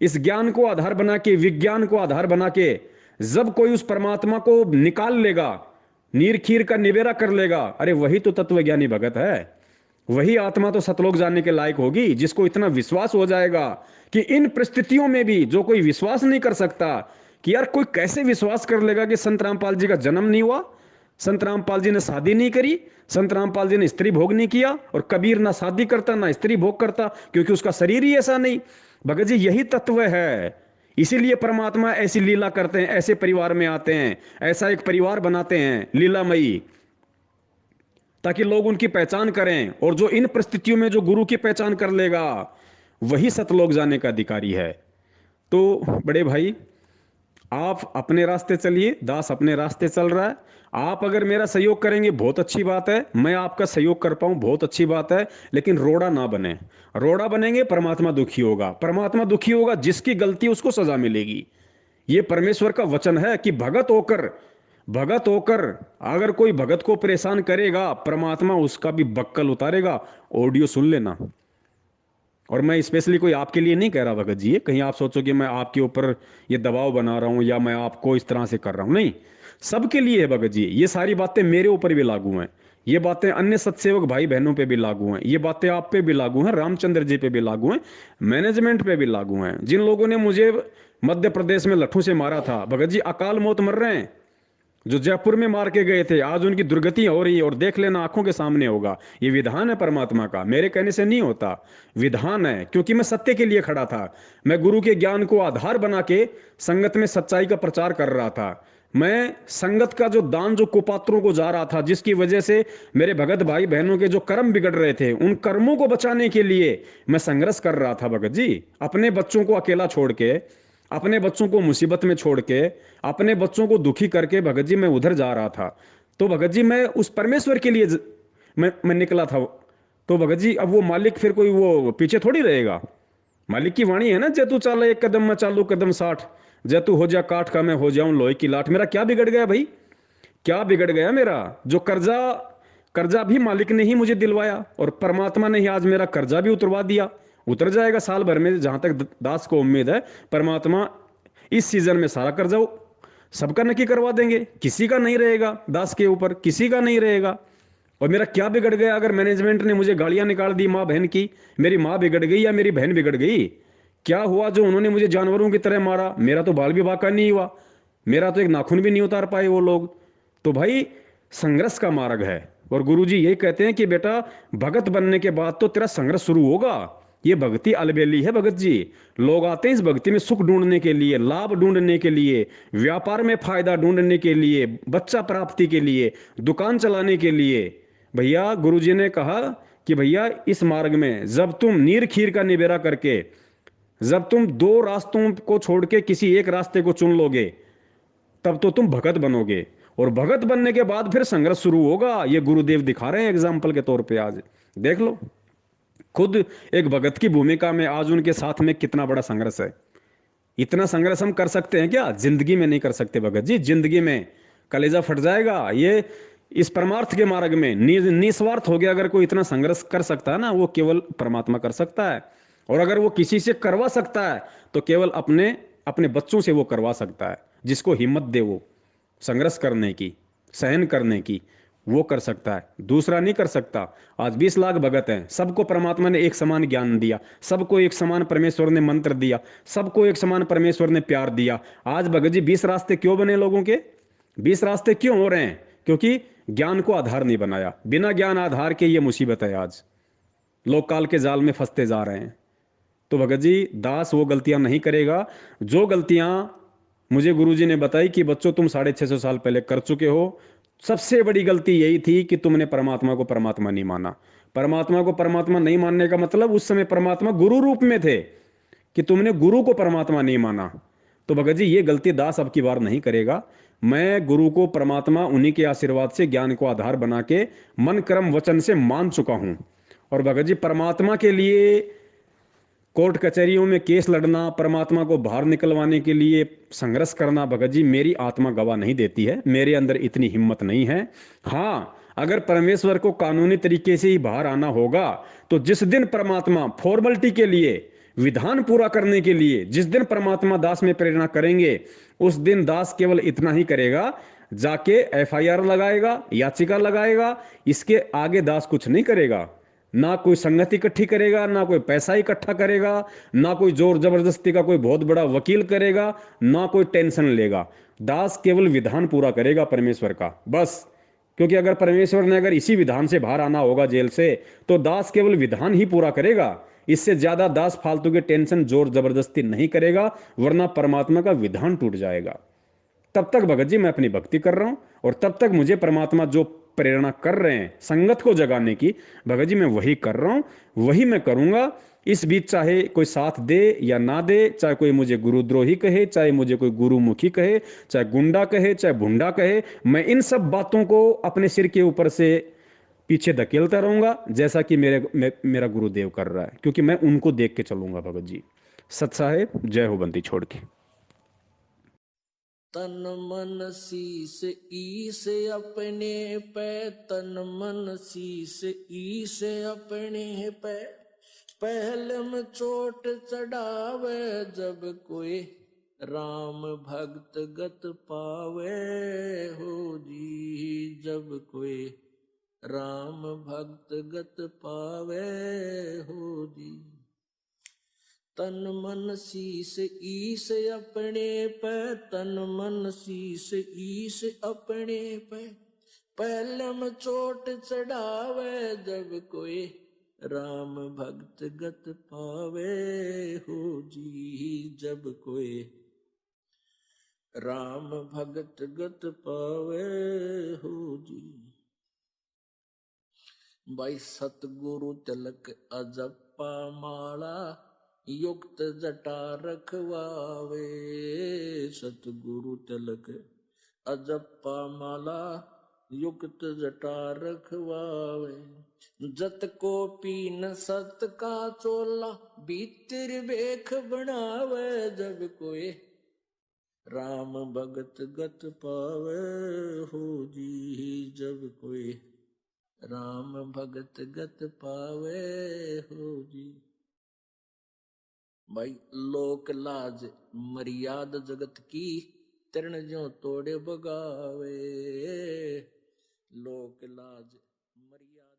इस ज्ञान को आधार बना के, विज्ञान को आधार बना के, जब कोई उस परमात्मा को निकाल लेगा, नीर खीर का निवेरा कर लेगा, अरे वही तो तत्वज्ञानी भगत है। वही आत्मा तो सतलोक जाने के लायक होगी, जिसको इतना विश्वास हो जाएगा कि इन परिस्थितियों में भी जो कोई विश्वास नहीं कर सकता, कि यार कोई कैसे विश्वास कर लेगा कि संत रामपाल जी का जन्म नहीं हुआ, संत रामपाल जी ने शादी नहीं करी, संत रामपाल जी ने स्त्री भोग नहीं किया, और कबीर ना शादी करता ना स्त्री भोग करता, क्योंकि उसका शरीर ही ऐसा नहीं। भगत जी यही तत्व है। इसीलिए परमात्मा ऐसी लीला करते हैं, ऐसे परिवार में आते हैं, ऐसा एक परिवार बनाते हैं लीलामयी, ताकि लोग उनकी पहचान करें। और जो इन परिस्थितियों में जो गुरु की पहचान कर लेगा वही सतलोक जाने का अधिकारी है। तो बड़े भाई, आप अपने रास्ते चलिए, दास अपने रास्ते चल रहा है। आप अगर मेरा सहयोग करेंगे बहुत अच्छी बात है, मैं आपका सहयोग कर पाऊं बहुत अच्छी बात है, लेकिन रोड़ा ना बने। रोड़ा बनेंगे परमात्मा दुखी होगा, परमात्मा दुखी होगा, जिसकी गलती उसको सजा मिलेगी। ये परमेश्वर का वचन है कि भगत होकर अगर कोई भगत को परेशान करेगा, परमात्मा उसका भी बक्कल उतारेगा। ऑडियो सुन लेना। और मैं स्पेशली कोई आपके लिए नहीं कह रहा भगत जी, ये कहीं आप सोचो कि मैं आपके ऊपर ये दबाव बना रहा हूं या मैं आपको इस तरह से कर रहा हूं, नहीं। सबके लिए है भगत जी, ये सारी बातें मेरे ऊपर भी लागू हैं, ये बातें अन्य सत्सेवक भाई बहनों पे भी लागू हैं, ये बातें आप पे भी लागू हैं, रामचंद्र जी पे भी लागू हैं, मैनेजमेंट पे भी लागू हैं। जिन लोगों ने मुझे मध्य प्रदेश में लट्ठों से मारा था भगत जी, अकाल मौत मर रहे हैं। जो जयपुर में मार के गए थे, आज उनकी दुर्गति हो रही है, और देख लेना, आंखों के सामने होगा। ये विधान है परमात्मा का, मेरे कहने से नहीं होता, विधान है। क्योंकि मैं सत्य के लिए खड़ा था, मैं गुरु के ज्ञान को आधार बना के संगत में सच्चाई का प्रचार कर रहा था। मैं संगत का जो दान जो कुपात्रों को जा रहा था, जिसकी वजह से मेरे भगत भाई बहनों के जो कर्म बिगड़ रहे थे, उन कर्मों को बचाने के लिए मैं संघर्ष कर रहा था भगत जी। अपने बच्चों को अकेला छोड़ के, अपने बच्चों को मुसीबत में छोड़ के, अपने बच्चों को दुखी करके भगत जी मैं उधर जा रहा था। तो भगत जी मैं उस परमेश्वर के लिए मैं निकला था। तो भगत जी अब वो मालिक फिर कोई वो पीछे थोड़ी रहेगा। मालिक की वाणी है ना, जय तू चाला एक कदम मैं चालू कदम 60, जय तू हो जा काठ का मैं हो जाऊं लोहे की लाठ। मेरा क्या बिगड़ गया भाई, क्या बिगड़ गया मेरा? जो कर्जा कर्जा भी मालिक ने ही मुझे दिलवाया, और परमात्मा ने ही आज मेरा कर्जा भी उतरवा दिया। उतर जाएगा साल भर में, जहां तक दास को उम्मीद है। परमात्मा इस सीजन में सारा कर्जा सबका नकी करवा देंगे, किसी का नहीं रहेगा, दास के ऊपर किसी का नहीं रहेगा। और मेरा क्या बिगड़ गया अगर मैनेजमेंट ने मुझे गालियां निकाल दी माँ बहन की? मेरी माँ बिगड़ गई या मेरी बहन बिगड़ गई? क्या हुआ जो उन्होंने मुझे जानवरों की तरह मारा? मेरा तो बाल विवाह का नहीं हुआ, मेरा तो एक नाखून भी नहीं उतार पाए वो लोग। तो भाई संघर्ष का मार्ग है। और गुरुजी यही कहते हैं कि बेटा, भगत बनने के बाद तो तेरा संघर्ष शुरू होगा। ये भक्ति अलबेली है भगत जी। लोग आते हैं इस भक्ति में सुख ढूंढने के लिए, लाभ ढूंढने के लिए, व्यापार में फायदा ढूंढने के लिए, बच्चा प्राप्ति के लिए, दुकान चलाने के लिए। भैया गुरुजी ने कहा कि भैया इस मार्ग में जब तुम नीर खीर का निबेरा करके, जब तुम दो रास्तों को छोड़ के किसी एक रास्ते को चुन लोगे, तब तो तुम भगत बनोगे। और भगत बनने के बाद फिर संघर्ष शुरू होगा। ये गुरुदेव दिखा रहे हैं एग्जाम्पल के तौर पे, आज देख लो। खुद एक भगत की भूमिका में आज उनके साथ में कितना बड़ा संघर्ष है। इतना संघर्ष हम कर सकते हैं क्या? जिंदगी में नहीं कर सकते भगत जी, जिंदगी में कलेजा फट जाएगा। ये इस परमार्थ के मार्ग में निस्वार्थ हो गया। अगर कोई इतना संघर्ष कर सकता है ना, वो केवल परमात्मा कर सकता है। और अगर वो किसी से करवा सकता है तो केवल अपने अपने बच्चों से वो करवा सकता है। जिसको हिम्मत दे वो संघर्ष करने की, सहन करने की, वो कर सकता है, दूसरा नहीं कर सकता। आज 20 लाख भगत हैं, सबको परमात्मा ने एक समान ज्ञान दिया, सबको एक समान परमेश्वर ने मंत्र दिया, सबको एक समान परमेश्वर ने प्यार दिया। आज भगत जी 20 रास्ते क्यों बने लोगों के? 20 रास्ते क्यों हो रहे हैं? क्योंकि ज्ञान को आधार नहीं बनाया। बिना ज्ञान आधार के ये मुसीबत है। आज लोग काल के जाल में फंसते जा रहे हैं। तो भगत जी दास वो गलतियां नहीं करेगा जो गलतियां मुझे गुरुजी ने बताई कि बच्चों तुम 650 साल पहले कर चुके हो। सबसे बड़ी गलती यही थी कि तुमने परमात्मा को परमात्मा नहीं माना। परमात्मा को परमात्मा नहीं मानने का मतलब उस समय परमात्मा गुरु रूप में थे, कि तुमने गुरु को परमात्मा नहीं माना। तो भगत जी ये गलती दास अब की बार नहीं करेगा। मैं गुरु को परमात्मा उन्हीं के आशीर्वाद से, ज्ञान को आधार बना के, मन कर्म वचन से मान चुका हूं। और भगत जी परमात्मा के लिए कोर्ट कचहरियों में केस लड़ना, परमात्मा को बाहर निकलवाने के लिए संघर्ष करना, भगत जी मेरी आत्मा गवाह नहीं देती है, मेरे अंदर इतनी हिम्मत नहीं है। हाँ, अगर परमेश्वर को कानूनी तरीके से ही बाहर आना होगा, तो जिस दिन परमात्मा फॉर्मेलिटी के लिए, विधान पूरा करने के लिए, जिस दिन परमात्मा दास में प्रेरणा करेंगे, उस दिन दास केवल इतना ही करेगा, जाके एफआईआर लगाएगा, याचिका लगाएगा। इसके आगे दास कुछ नहीं करेगा। ना कोई संगत इकट्ठी करेगा, ना कोई पैसा इकट्ठा करेगा, ना कोई जोर जबरदस्ती का कोई बहुत बड़ा वकील करेगा, ना कोई टेंशन लेगा। दास केवल विधान पूरा करेगा परमेश्वर का, बस। क्योंकि अगर परमेश्वर ने अगर इसी विधान से बाहर आना होगा जेल से, तो दास केवल विधान ही पूरा करेगा। इससे ज्यादा दास फालतू के टेंशन जोर जबरदस्ती नहीं करेगा, वरना परमात्मा का विधान टूट जाएगा। तब तक भगत जी मैं अपनी भक्ति कर रहा हूं, और तब तक मुझे परमात्मा जो प्रेरणा कर रहे हैं संगत को जगाने की, भगत जी मैं वही कर रहा हूं, वही मैं करूंगा। इस बीच चाहे कोई साथ दे या ना दे, चाहे कोई मुझे गुरुद्रोही कहे, चाहे मुझे कोई गुरुमुखी कहे, चाहे गुंडा कहे, चाहे भुंडा कहे, मैं इन सब बातों को अपने सिर के ऊपर से पीछे धकेलता रहूंगा, जैसा कि मेरा गुरुदेव कर रहा है, क्योंकि मैं उनको देख के चलूंगा भगत जी। सत साहेब, जय हो बंदी छोड़ के। तन मन शीस ईस अपने पे, तन मन शीस ईस अपने पे, पहले में चोट चढ़ावे जब कोई राम भक्त गत पावे हो जी, जब कोई राम भक्त गत पावे हो जी। तन मन शीस ईस अपने पे, तन मन शीस ईस अपने पे, पहलम चोट चढ़ावे जब कोई राम भक्त गत पावे हो जी, जब कोई राम भक्त गत पावे हो जी। भाई सतगुरु तिलक अजप्पा माला, युक्त जटा रखवावे, सतगुरु तिलक अजप्पा माला, युक्त जटा रखवावे। जत को पीन सत का चोला, भीतर बेख बनावे जब कोई राम भगत गत पावे हो जी, जब कोई राम भगत गत पावे हो जी। भाई लोक लाज मर्याद जगत की, तरण ज्यों तोड़े बगावे, लोक लाज मर्यादा।